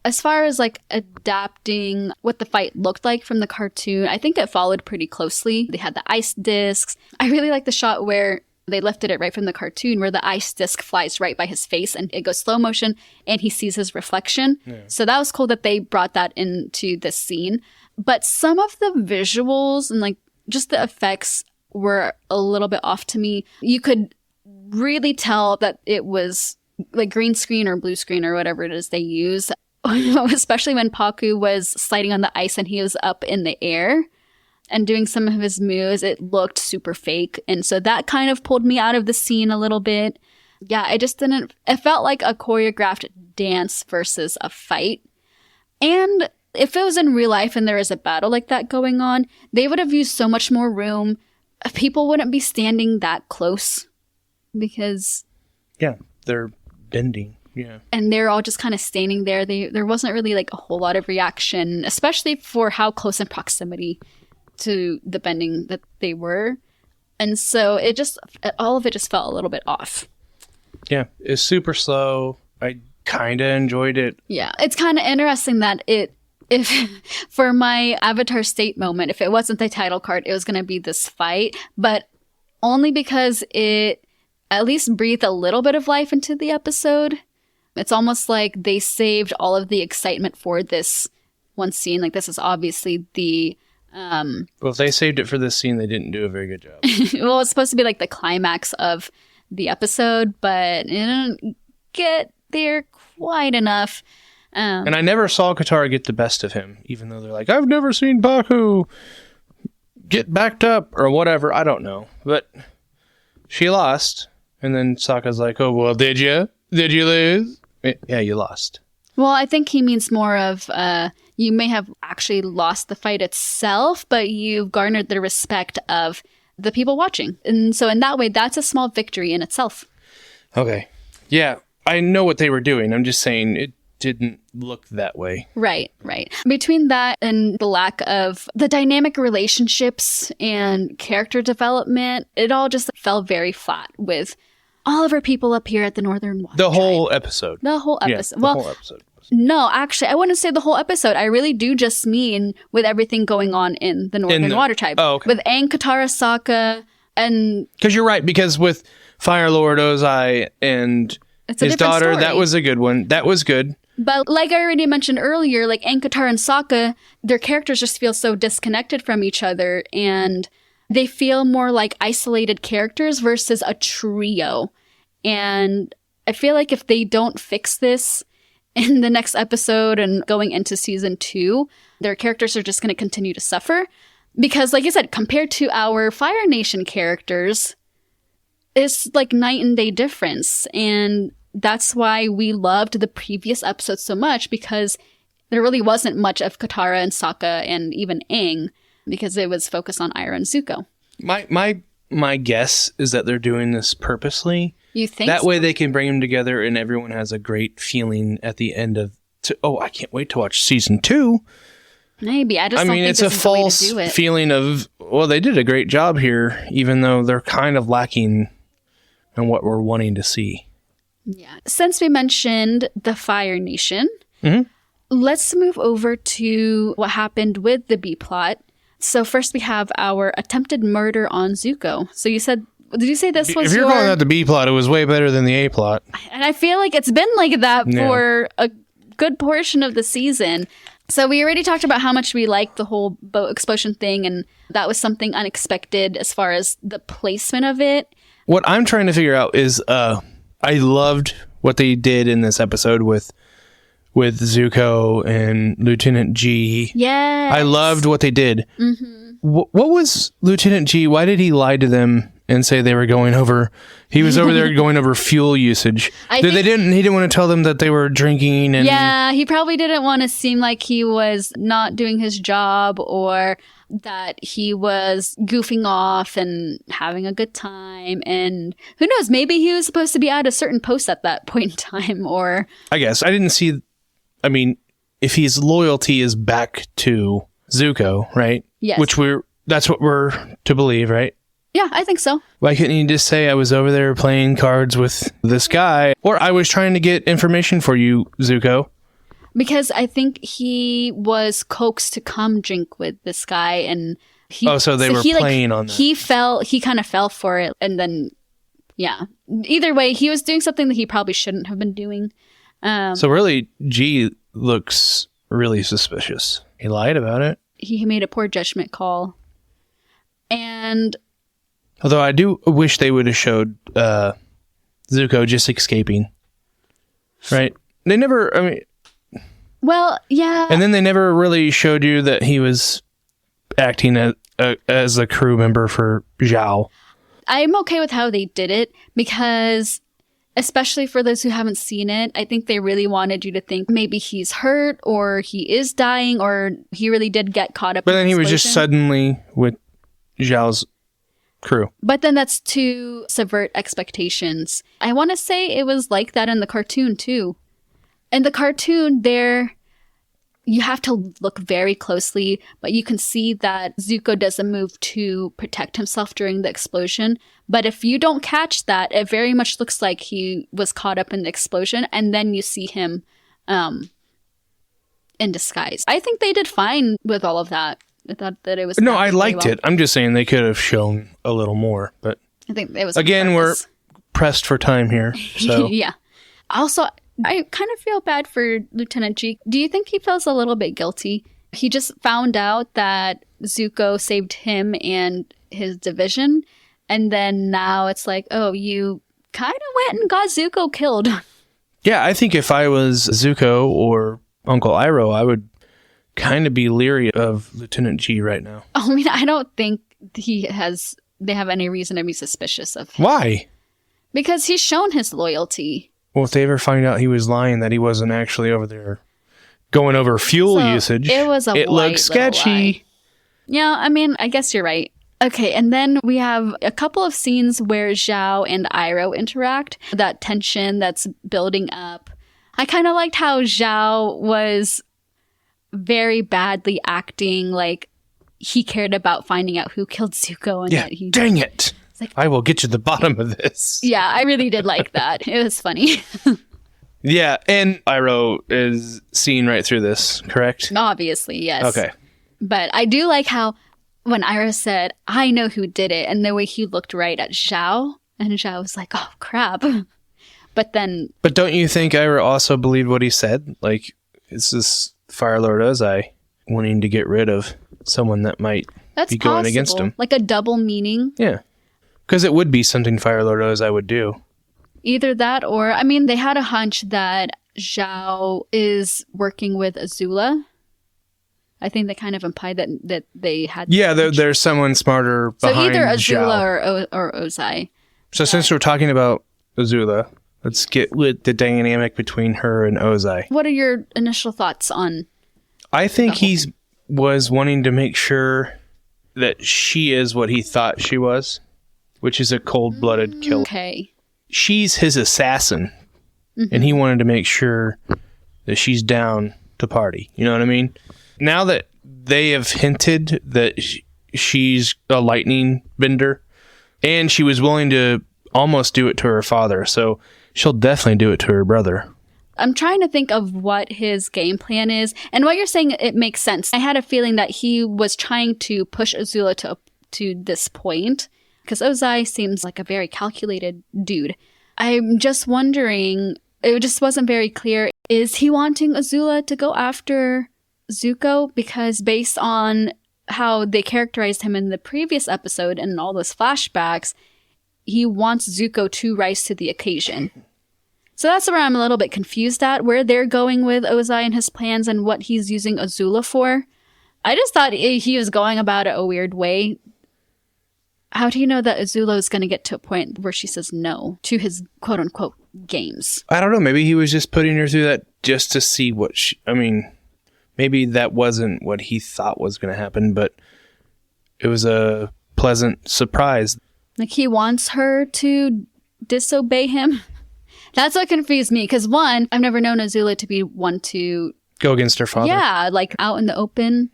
as far as like adapting what the fight looked like from the cartoon, I think it followed pretty closely. They had the ice discs. I really like the shot where they lifted it right from the cartoon where the ice disc flies right by his face and it goes slow motion and he sees his reflection. Yeah. So that was cool that they brought that into this scene. But some of the visuals and like just the effects were a little bit off to me. You could really tell that it was like green screen or blue screen or whatever it is they use, especially when Paku was sliding on the ice and he was up in the air and doing some of his moves. It looked super fake. And so that kind of pulled me out of the scene a little bit. Yeah, it felt like a choreographed dance versus a fight. And if it was in real life and there is a battle like that going on, they would have used so much more room. People wouldn't be standing that close because...
Yeah, they're bending. Yeah.
And they're all just kind of standing there. There wasn't really like a whole lot of reaction, especially for how close in proximity to the bending that they were. And so all of it just felt a little bit off.
Yeah, it's super slow. I kind of enjoyed it.
Yeah, it's kind of interesting that if for my Avatar State moment, if it wasn't the title card, it was going to be this fight, but only because it at least breathed a little bit of life into the episode. It's almost like they saved all of the excitement for this one scene. Like this is obviously the...
Well, if they saved it for this scene, they didn't do a very good job.
Well, it's supposed to be like the climax of the episode, but it didn't get there quite enough.
And I never saw Katara get the best of him, even though they're like, I've never seen Paku get backed up or whatever. I don't know. But she lost. And then Sokka's like, oh, well, did you? Did you lose? Yeah, you lost.
Well, I think he means more of you may have actually lost the fight itself, but you've garnered the respect of the people watching. And so in that way, that's a small victory in itself.
Okay. Yeah, I know what they were doing. I'm just saying it didn't look that way.
Right. Between that and the lack of the dynamic relationships and character development, it all just fell very flat with all of our people up here at the Northern Water
The
Tribe.
whole episode.
The whole episode.
Yeah, the whole episode.
No, actually, I wouldn't say the whole episode. I really do just mean with everything going on in the Northern Water Tribe.
Oh, okay.
With Aang, Katara, Sokka, and...
Because you're right, because with Fire Lord, Ozai, and
It's a
his
different
daughter,
story.
that was a good one. That was good.
But like I already mentioned earlier, like Katara and Sokka, their characters just feel so disconnected from each other, and they feel more like isolated characters versus a trio. And I feel like if they don't fix this in the next episode and going into season 2, their characters are just going to continue to suffer. Because like I said, compared to our Fire Nation characters, it's like night and day difference. And that's why we loved the previous episodes so much, because there really wasn't much of Katara and Sokka and even Aang, because it was focused on Iroh and Zuko.
My guess is that they're doing this purposely.
You think
that
so?
way they can bring them together and everyone has a great feeling at the end of... I can't wait to watch season 2.
Maybe. I don't think
it's
this
a
is the way to
false
do it.
feeling of, well, they did a great job here, even though they're kind of lacking in what we're wanting to see.
Yeah. Since we mentioned the Fire Nation,
Mm-hmm.
let's move over to what happened with the B plot. So first we have our attempted murder on Zuko. So you said, did you say this was
If you're calling that the B plot, it was way better than the A plot.
And I feel like it's been like that
Yeah.
for a good portion of the season. So we already talked about how much we liked the whole boat explosion thing, and that was something unexpected as far as the placement of it.
What I'm trying to figure out is, I loved what they did in this episode with Zuko and Lieutenant G.
Yeah.
I loved what they did.
Mm-hmm.
What was Lieutenant G? Why did he lie to them and say they were going over? He was over there going over fuel usage. He didn't want to tell them that they were drinking. And
Yeah, he probably didn't want to seem like he was not doing his job, or that he was goofing off and having a good time. And who knows, maybe he was supposed to be at a certain post at that point in time, or...
I guess I didn't see. I mean, if his loyalty is back to Zuko, right?
Yes.
That's what we're to believe, right?
Yeah, I think so.
Why couldn't you just say I was over there playing cards with this guy, or I was trying to get information for you, Zuko?
Because I think he was coaxed to come drink with this guy, and
so they were playing on that.
He kind of fell for it, and then, yeah. Either way, he was doing something that he probably shouldn't have been doing.
So really, G looks really suspicious. He lied about it.
He made a poor judgment call. And...
although I do wish they would have showed Zuko just escaping. Right? They never, I mean...
well, yeah.
And then they never really showed you that he was acting as a crew member for Zhao.
I'm okay with how they did it, because... especially for those who haven't seen it, I think they really wanted you to think maybe he's hurt, or he is dying, or he really did get caught up in the
But then he was just
explosion.
suddenly with Zhao's crew.
But then that's to subvert expectations. I want to say it was like that in the cartoon too. In the cartoon, you have to look very closely, but you can see that Zuko doesn't move to protect himself during the explosion. But if you don't catch that, it very much looks like he was caught up in the explosion, and then you see him in disguise. I think they did fine with all of that. I thought that it was...
No, I liked it. I'm just saying they could have shown a little more. But
I think it was...
again, we're pressed for time here. So
yeah. Also, I kind of feel bad for Lieutenant G. Do you think he feels a little bit guilty? He just found out that Zuko saved him and his division, and then now it's like, oh, you kind of went and got Zuko killed.
yeah, I think if I was Zuko or Uncle Iroh, I would kind of be leery of Lieutenant G right now.
I mean, I don't think they have any reason to be suspicious of him.
Why?
Because he's shown his loyalty.
Well, if they ever find out he was lying, that he wasn't actually over there going over fuel usage,
it was
it looks sketchy.
Yeah, I mean, I guess you're right. Okay, and then we have a couple of scenes where Zhao and Iroh interact. That tension that's building up. I kind of liked how Zhao was very badly acting like he cared about finding out who killed Zuko. And that he...
dang it.
like,
I will get to the bottom of this.
Yeah, I really did like that. It was funny.
Yeah, and Iroh is seeing right through this, correct?
Obviously, yes.
Okay.
But I do like how when Iroh said, I know who did it, and the way he looked right at Zhao, and Zhao was like, oh, crap. But then...
But don't you think Ira also believed what he said? Like, it's this Fire Lord Ozai wanting to get rid of someone that might
That's
be going
possible.
against him.
Like a double meaning.
Yeah. Because it would be something Fire Lord Ozai would do.
Either that or, I mean, they had a hunch that Zhao is working with Azula. I think they kind of implied that they had...
Yeah, there's someone smarter behind
So either
Zhao.
Azula or Ozai.
So since we're talking about Azula, let's get with the dynamic between her and Ozai.
What are your initial thoughts on...
I think was wanting to make sure that she is what he thought she was, which is a cold-blooded killer.
Okay.
She's his assassin, and he wanted to make sure that she's down to party. You know what I mean? Now that they have hinted that she's a lightning bender, and she was willing to almost do it to her father, so she'll definitely do it to her brother.
I'm trying to think of what his game plan is, and what you're saying, it makes sense. I had a feeling that he was trying to push Azula to this point, because Ozai seems like a very calculated dude. I'm just wondering, it just wasn't very clear, is he wanting Azula to go after Zuko? Because based on how they characterized him in the previous episode and all those flashbacks, he wants Zuko to rise to the occasion. So that's where I'm a little bit confused at, where they're going with Ozai and his plans and what he's using Azula for. I just thought he was going about it a weird way. How do you know that Azula is going to get to a point where she says no to his quote-unquote games?
I don't know. Maybe he was just putting her through that just to see what maybe that wasn't what he thought was going to happen, but it was a pleasant surprise.
Like he wants her to disobey him? That's what confused me, because one, I've never known Azula to be one to...
Go against her father?
Yeah, like out in the open.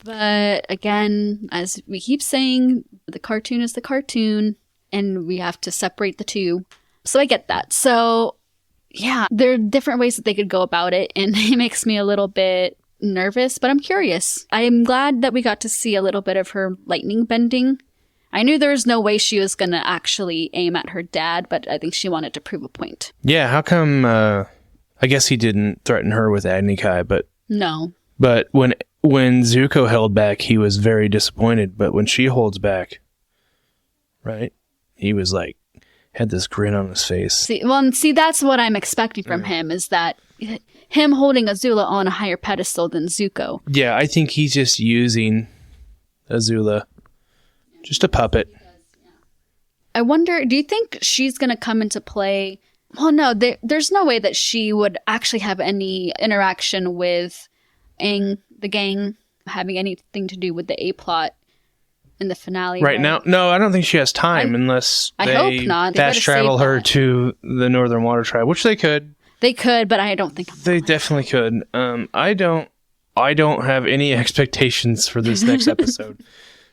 But again, as we keep saying, the cartoon is the cartoon, and we have to separate the two. So I get that. So yeah, there are different ways that they could go about it, and it makes me a little bit nervous, but I'm curious. I am glad that we got to see a little bit of her lightning bending. I knew there was no way she was going to actually aim at her dad, but I think she wanted to prove a point.
Yeah, how come, I guess he didn't threaten her with Agni Kai, but...
No.
But when Zuko held back, he was very disappointed, but when she holds back, right, he was like, had this grin on his face.
See, that's what I'm expecting from him, is that him holding Azula on a higher pedestal than Zuko.
Yeah, I think he's just using Azula. Just a puppet.
I wonder, do you think she's going to come into play? Well, no, there's no way that she would actually have any interaction with Aang, the gang, having anything to do with the A-plot in the finale.
Right now? No, I don't think she has time unless they
hope not.
fast travel her to the Northern Water Tribe, which they could.
They could, but I don't think
they definitely could. I don't have any expectations for this next episode.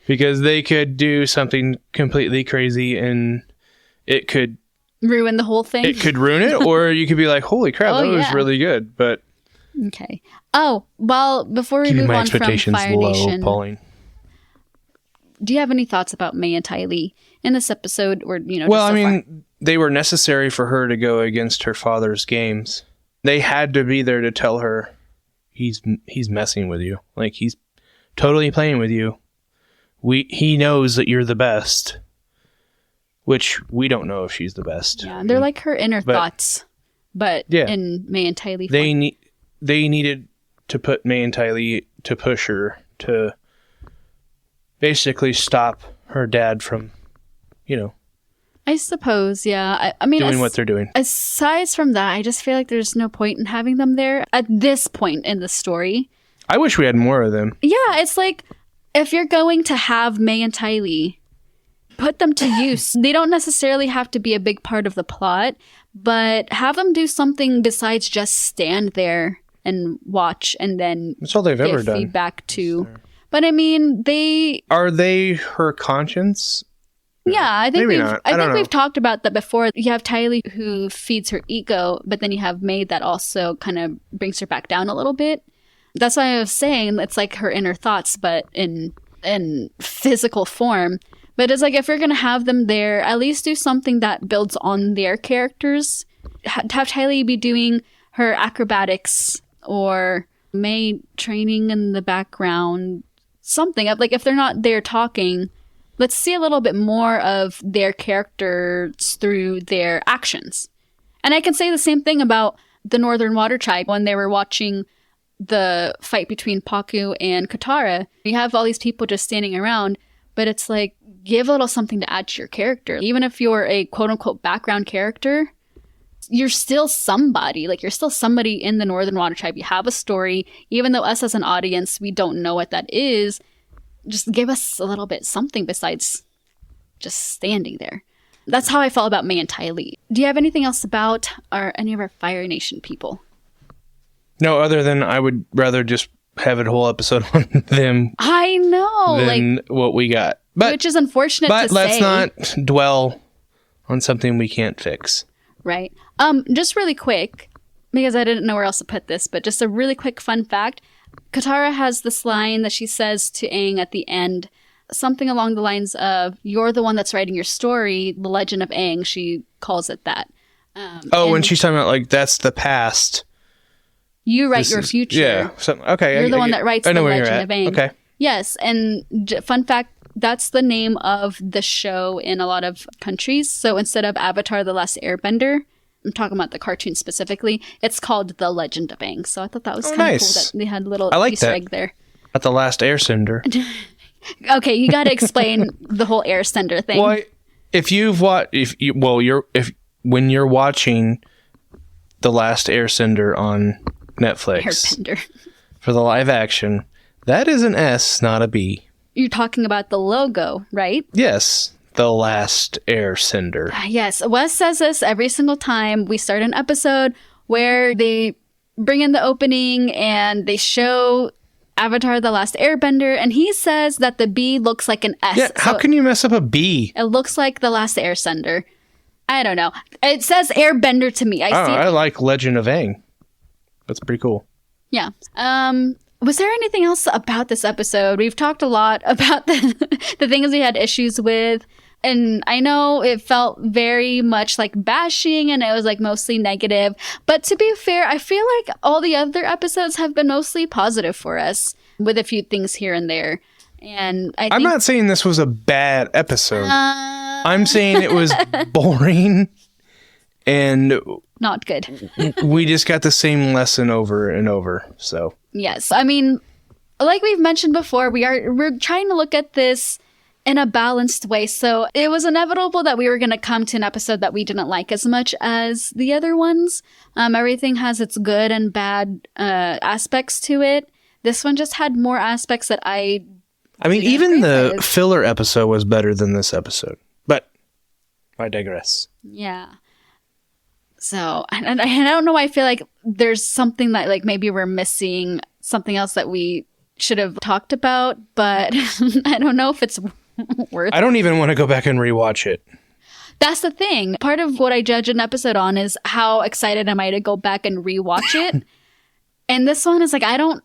Because they could do something completely crazy and it could...
ruin the whole thing?
It could ruin it, or you could be like, holy crap, that was really good, but...
Okay. Oh, well, before we move on from Fire Nation...
Pauline.
Do you have any thoughts about Mei and Ty Lee in this episode? Or,
well, I mean, they were necessary for her to go against her father's games. They had to be there to tell her, he's messing with you. Like, he's totally playing with you. He knows that you're the best, which we don't know if she's the best.
Yeah, they're like her inner thoughts, but in Mei and Ty Lee.
They needed to put Mei and Ty Lee to push her to basically stop her dad from,
I suppose, yeah. I mean,
doing what they're doing.
Aside from that, I just feel like there's no point in having them there at this point in the story.
I wish we had more of them.
Yeah, it's like, if you're going to have Mei and Ty Lee, put them to use. They don't necessarily have to be a big part of the plot, but have them do something besides just stand there and watch and then
that's all they've ever done.
Feedback to. But I mean,
are they her conscience?
Yeah, I think
we've
talked about that before. You have Ty Lee who feeds her ego, but then you have Mei that also kind of brings her back down a little bit. That's why I was saying it's like her inner thoughts, but in physical form. But it's like, if you're going to have them there, at least do something that builds on their characters have Tylee be doing her acrobatics or May training in the background, something of like, if they're not there talking, let's see a little bit more of their characters through their actions. And I can say the same thing about the Northern Water Tribe when they were watching the fight between Paku and Katara. You have all these people just standing around, but it's like, give a little something to add to your character. Even if you're a quote-unquote background character, you're still somebody. Like, you're still somebody in the Northern Water Tribe. You have a story. Even though us as an audience, we don't know what that is, just give us a little bit something besides just standing there. That's how I felt about May and Tylee. Do you have anything else about any of our Fire Nation people?
No, other than I would rather just have a whole episode on them.
I know,
than what we got. But,
which is unfortunate to say.
But let's not dwell on something we can't fix.
Right. Just really quick, because I didn't know where else to put this, but just a really quick fun fact. Katara has this line that she says to Aang at the end, something along the lines of, "You're the one that's writing your story, the legend of Aang." She calls it that.
When she's talking about, like, that's the past.
You write your future.
Yeah. Okay.
You're the one that writes the legend of Aang.
Okay.
Yes. And fun fact, that's the name of the show in a lot of countries. So instead of Avatar: The Last Airbender, I'm talking about the cartoon specifically, it's called The Legend of Aang. So I thought that was kind of
nice.
cool that they had a little Easter egg there.
At The Last Airbender.
Okay, you got to explain the whole Airbender thing.
Well, if you've watched, when you're watching The Last Airbender on Netflix
Airbender.
For the live action, that is an S, not a B.
You're talking about the logo, right?
Yes, The Last Airbender.
Yes, Wes says this every single time we start an episode where they bring in the opening and they show Avatar: The Last Airbender, and he says that the B looks like an S.
Yeah, how can you mess up a B?
It looks like The Last Airbender. I don't know. It says Airbender to me.
I like Legend of Aang. That's pretty cool.
Yeah. Was there anything else about this episode? We've talked a lot about the things we had issues with. And I know it felt very much like bashing and it was like mostly negative. But to be fair, I feel like all the other episodes have been mostly positive for us with a few things here and there. And I'm
not saying this was a bad episode. I'm saying it was boring and
not good.
We just got the same lesson over and over. So
yes, I mean, like we've mentioned before, we're trying to look at this in a balanced way. So it was inevitable that we were going to come to an episode that we didn't like as much as the other ones. Everything has its good and bad aspects to it. This one just had more aspects that I mean,
even the filler episode was better than this episode. But I digress.
Yeah. So, and I don't know why I feel like there's something that like maybe we're missing, something else that we should have talked about, but I don't know if it's worth it.
I don't even want to go back and rewatch it.
That's the thing. Part of what I judge an episode on is how excited am I to go back and rewatch it. And this one is like, I don't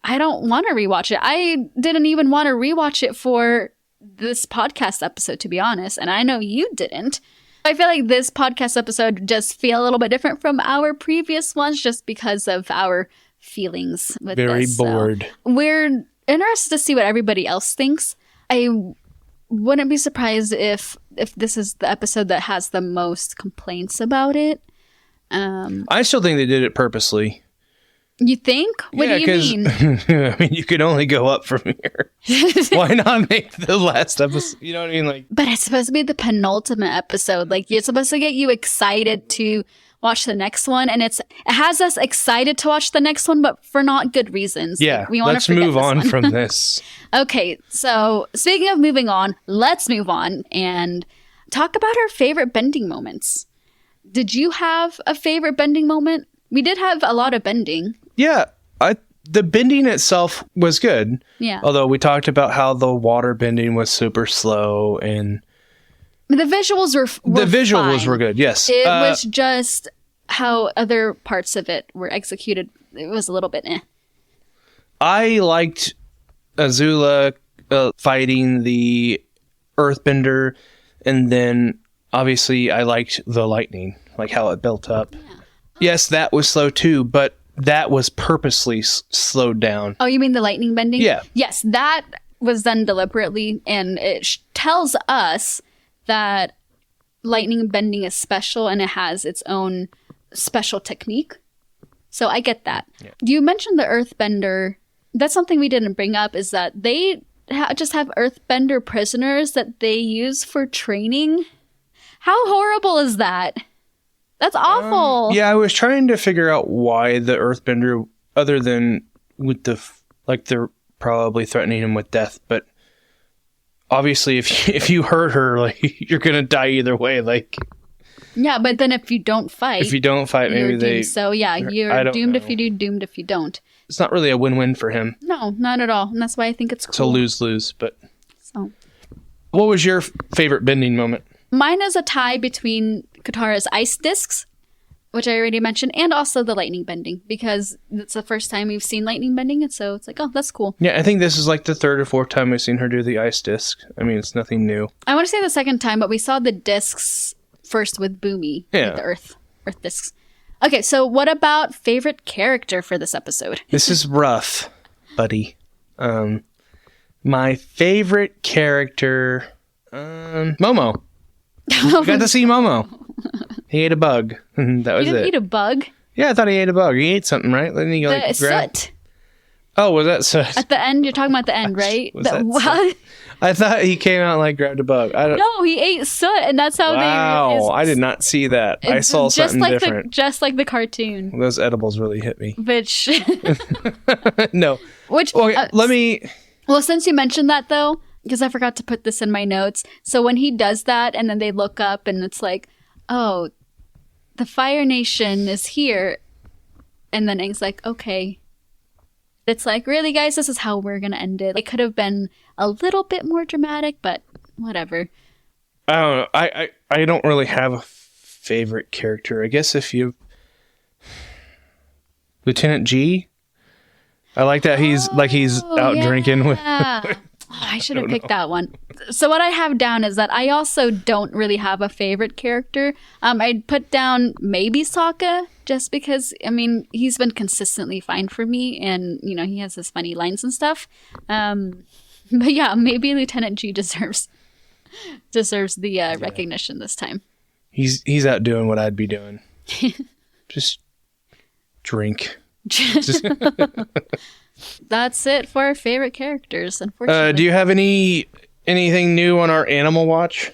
want to rewatch it. I didn't even want to rewatch it for this podcast episode, to be honest. And I know you didn't. I feel like this podcast episode just feel a little bit different from our previous ones just because of our feelings with
Very
this.
bored.
So we're interested to see what everybody else thinks. I wouldn't be surprised if this is the episode that has the most complaints about it.
I still think they did it purposely.
You think? What do you mean?
I mean, you could only go up from here. Why not make the last episode? You know what I mean? Like,
but it's supposed to be the penultimate episode. Like, it's supposed to get you excited to watch the next one, and it has us excited to watch the next one, but for not good reasons.
Yeah,
like, we want
let's
to
move on from this.
Okay, so speaking of moving on, let's move on and talk about our favorite bending moments. Did you have a favorite bending moment? We did have a lot of bending.
Yeah, the bending itself was good.
Yeah.
Although we talked about how the water bending was super slow and
the visuals were
visuals
fine.
were good. Yes.
It was just how other parts of it were executed. It was a little bit eh.
I liked Azula fighting the earthbender, and then obviously I liked the lightning like how it built up. Yeah. Yes, that was slow too, but that was purposely slowed down.
Oh, you mean the lightning bending?
Yeah.
Yes, that was done deliberately, and it tells us that lightning bending is special and it has its own special technique. So I get that. Yeah. You mentioned the earthbender. That's something we didn't bring up, is that they just have earthbender prisoners that they use for training. How horrible is that? That's awful.
Yeah, I was trying to figure out why the earthbender, other than with they're probably threatening him with death, but obviously if you hurt her, like, you're gonna die either way. Like,
yeah, but then if you don't fight,
maybe they.
So yeah, you're doomed if you do, doomed if you don't.
It's not really a win-win for him.
No, not at all, and that's why I think it's cool.
It's a lose-lose. But
so,
what was your favorite bending moment?
Mine is a tie between Katara's ice discs, which I already mentioned, and also the lightning bending, because it's the first time we've seen lightning bending, and so it's like, oh, that's cool.
Yeah, I think this is like the third or fourth time we've seen her do the ice disc. I mean, it's nothing new.
I want to say the second time, but we saw the discs first with Boomy, with the earth discs. Okay, so what about favorite character for this episode?
This is rough, buddy. My favorite character, Momo. We got to see Momo. He ate a bug. That was it.
He didn't eat a bug?
Yeah, I thought he ate a bug. He ate something, right? Then he like grabbed...
soot.
Oh, was that soot?
At the end? You're talking about the end, right?
What? I thought he came out and like grabbed a bug.
No, he ate soot, and that's how
Wow, I did not see that. I saw something different.
Just like the cartoon.
Those edibles really hit me.
Which...
No.
Which...
Okay, let me...
Well, since you mentioned that, though, because I forgot to put this in my notes. So when he does that, and then they look up, and it's like, oh, the Fire Nation is here. And then Aang's like, okay. It's like, really, guys, this is how we're going to end it. It could have been a little bit more dramatic, but whatever.
I don't know. I don't really have a favorite character. I guess if you... Lieutenant G? I like that he's out drinking with...
I should have picked that one. So what I have down is that I also don't really have a favorite character. I'd put down maybe Sokka, just because, I mean, he's been consistently fine for me, and, you know, he has his funny lines and stuff. But yeah, maybe Lieutenant G deserves the recognition this time.
He's out doing what I'd be doing. Just drink.
That's it for our favorite characters, unfortunately.
Do you have anything new on our Animal Watch?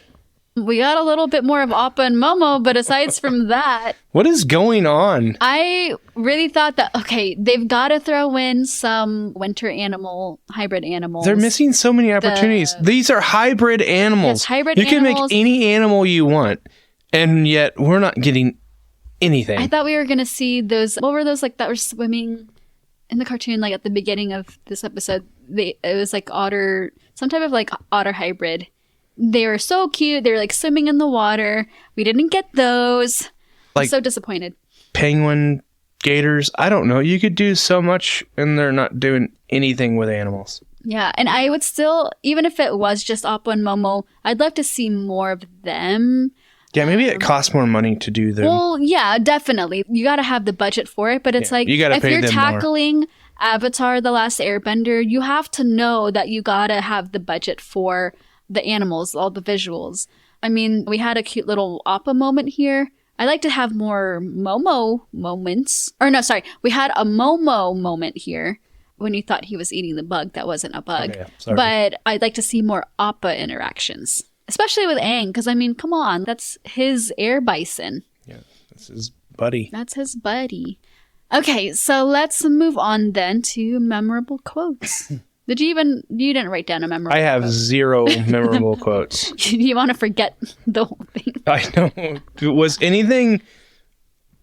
We got a little bit more of Appa and Momo, but aside from that...
What is going on?
I really thought that, okay, they've got to throw in some winter hybrid animals.
They're missing so many opportunities. These are hybrid animals.
Yes, hybrid
animals. You can
make
any animal you want, and yet we're not getting anything.
I thought we were going to see those... What were those, like, that were swimming... In the cartoon, like at the beginning of this episode, it was like some type of like otter hybrid. They were so cute. They were like swimming in the water. We didn't get those. Like, I'm so disappointed.
Penguin, gators. I don't know. You could do so much, and they're not doing anything with animals.
Yeah, and I would still, even if it was just Appa and Momo, I'd love to see more of them.
Yeah, maybe it costs more money to do them.
Well, yeah, definitely. You got to have the budget for it, but it's like, if you're tackling Avatar The Last Airbender, you have to know that you got to have the budget for the animals, all the visuals. I mean, we had a cute little Appa moment here. I like to have more Momo moments. Or no, sorry. We had a Momo moment here when you thought he was eating the bug. That wasn't a bug. Okay, sorry. But I'd like to see more Appa interactions. Especially with Aang, because, I mean, come on. That's his air bison.
Yeah, that's his buddy.
That's his buddy. Okay, so let's move on then to memorable quotes. You didn't write down a memorable quote.
I have 0 memorable quotes.
You want to forget the whole thing.
I know. Was anything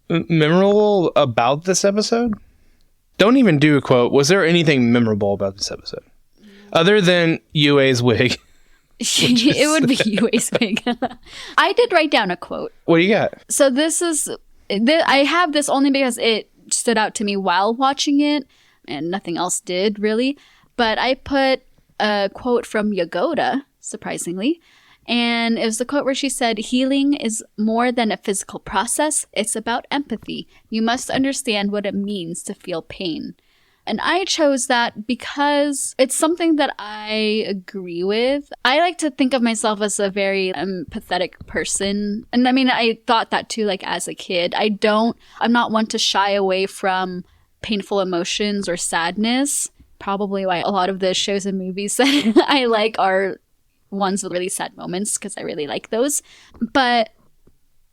memorable about this episode? Don't even do a quote. Was there anything memorable about this episode? Other than Yue's wig.
It would be Yue's wig. I did write down a quote.
What do you got?
So I have this only because it stood out to me while watching it, and nothing else did really. But I put a quote from Yagoda, surprisingly, And it was the quote where she said, "Healing is more than a physical process. It's about empathy. You must understand what it means to feel pain." And I chose that because it's something that I agree with. I like to think of myself as a very empathetic person. And I mean, I thought that too, like as a kid. I'm not one to shy away from painful emotions or sadness. Probably why a lot of the shows and movies that I like are ones with really sad moments, because I really like those. But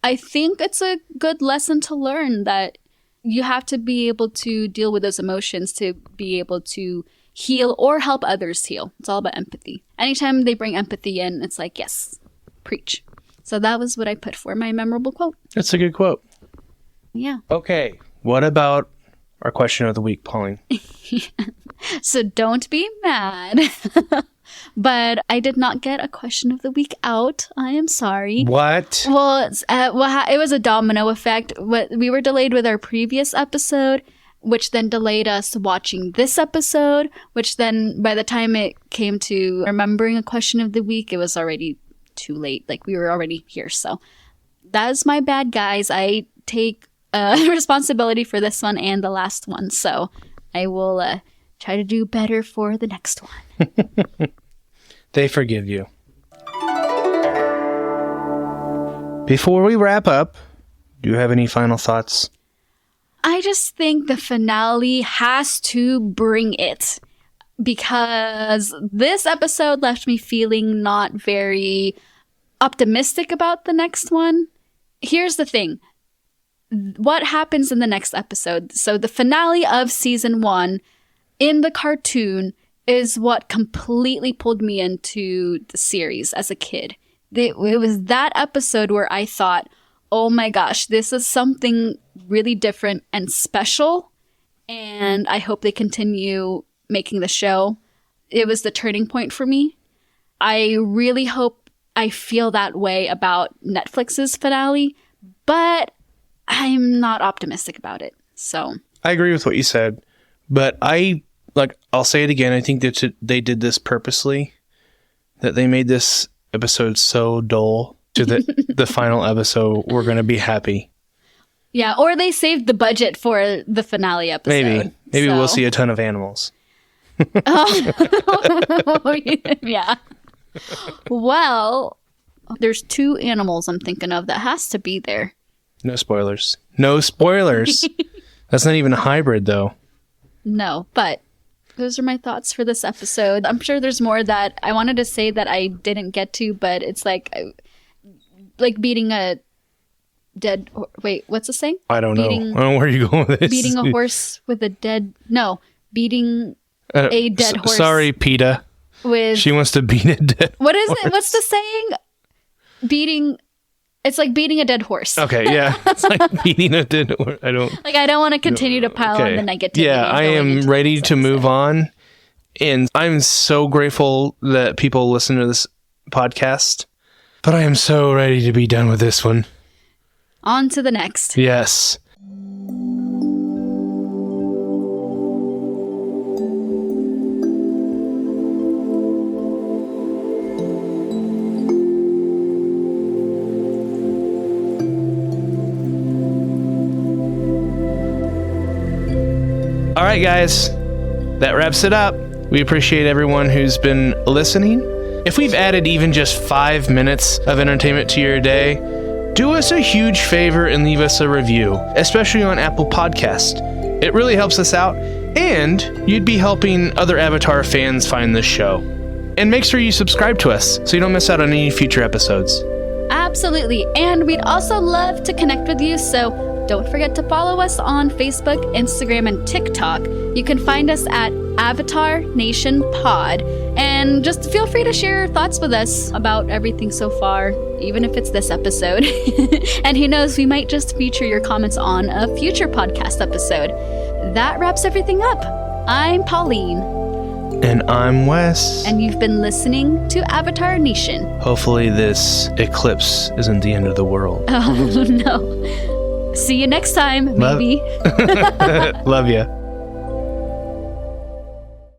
I think it's a good lesson to learn that you have to be able to deal with those emotions to be able to heal or help others heal. It's all about empathy. Anytime they bring empathy in, it's like, yes, preach. So that was what I put for my memorable quote.
That's a good quote.
Yeah.
Okay. What about our question of the week, Pauline?
So don't be mad. But I did not get a question of the week out. I am sorry.
What?
Well, it was a domino effect. We were delayed with our previous episode, which then delayed us watching this episode, which then by the time it came to remembering a question of the week, it was already too late. Like, we were already here. So that is my bad, guys. I take responsibility for this one and the last one. So I will try to do better for the next one.
They forgive you. Before we wrap up, do you have any final thoughts?
I just think the finale has to bring it, because this episode left me feeling not very optimistic about the next one. Here's the thing. What happens in the next episode? So the finale of season 1 in the cartoon is what completely pulled me into the series as a kid. It was that episode where I thought, oh my gosh, this is something really different and special, and I hope they continue making the show. It was the turning point for me. I really hope I feel that way about Netflix's finale, but I'm not optimistic about it. So
I agree with what you said, but I'll say it again. I think that they did this purposely, that they made this episode so dull to the final episode. We're going to be happy.
Yeah, or they saved the budget for the finale episode.
Maybe we'll see a ton of animals.
Yeah. Well, there's 2 animals I'm thinking of that has to be there.
No spoilers. No spoilers. That's not even a hybrid, though. No,
but those are my thoughts for this episode. I'm sure there's more that I wanted to say that I didn't get to, but it's like beating a dead... Wait, what's the saying?
I don't know. I don't know where you're going with this.
Beating a horse with a dead... No, beating a dead horse.
Sorry, PETA. She wants to beat a dead
What is it? What's the saying? Beating... It's like beating a dead horse.
Okay, yeah. It's like beating a dead horse. I don't
want to continue to pile on the negativity.
Yeah, I am ready to move on. And I'm so grateful that people listen to this podcast. But I am so ready to be done with this one.
On to the next.
Yes. All right, guys, that wraps it up. We appreciate everyone who's been listening. If we've added even just 5 minutes of entertainment to your day, do us a huge favor and leave us a review, especially on Apple Podcast. It really helps us out, and you'd be helping other Avatar fans find this show. And make sure you subscribe to us so you don't miss out on any future episodes.
Absolutely, and we'd also love to connect with you, so don't forget to follow us on Facebook, Instagram, and TikTok. You can find us at Avatar Nation Pod. And just feel free to share your thoughts with us about everything so far, even if it's this episode. And who knows, we might just feature your comments on a future podcast episode. That wraps everything up. I'm Pauline.
And I'm Wes.
And you've been listening to Avatar Nation.
Hopefully this eclipse isn't the end of the world.
Oh, no. See you next time, maybe.
Love ya.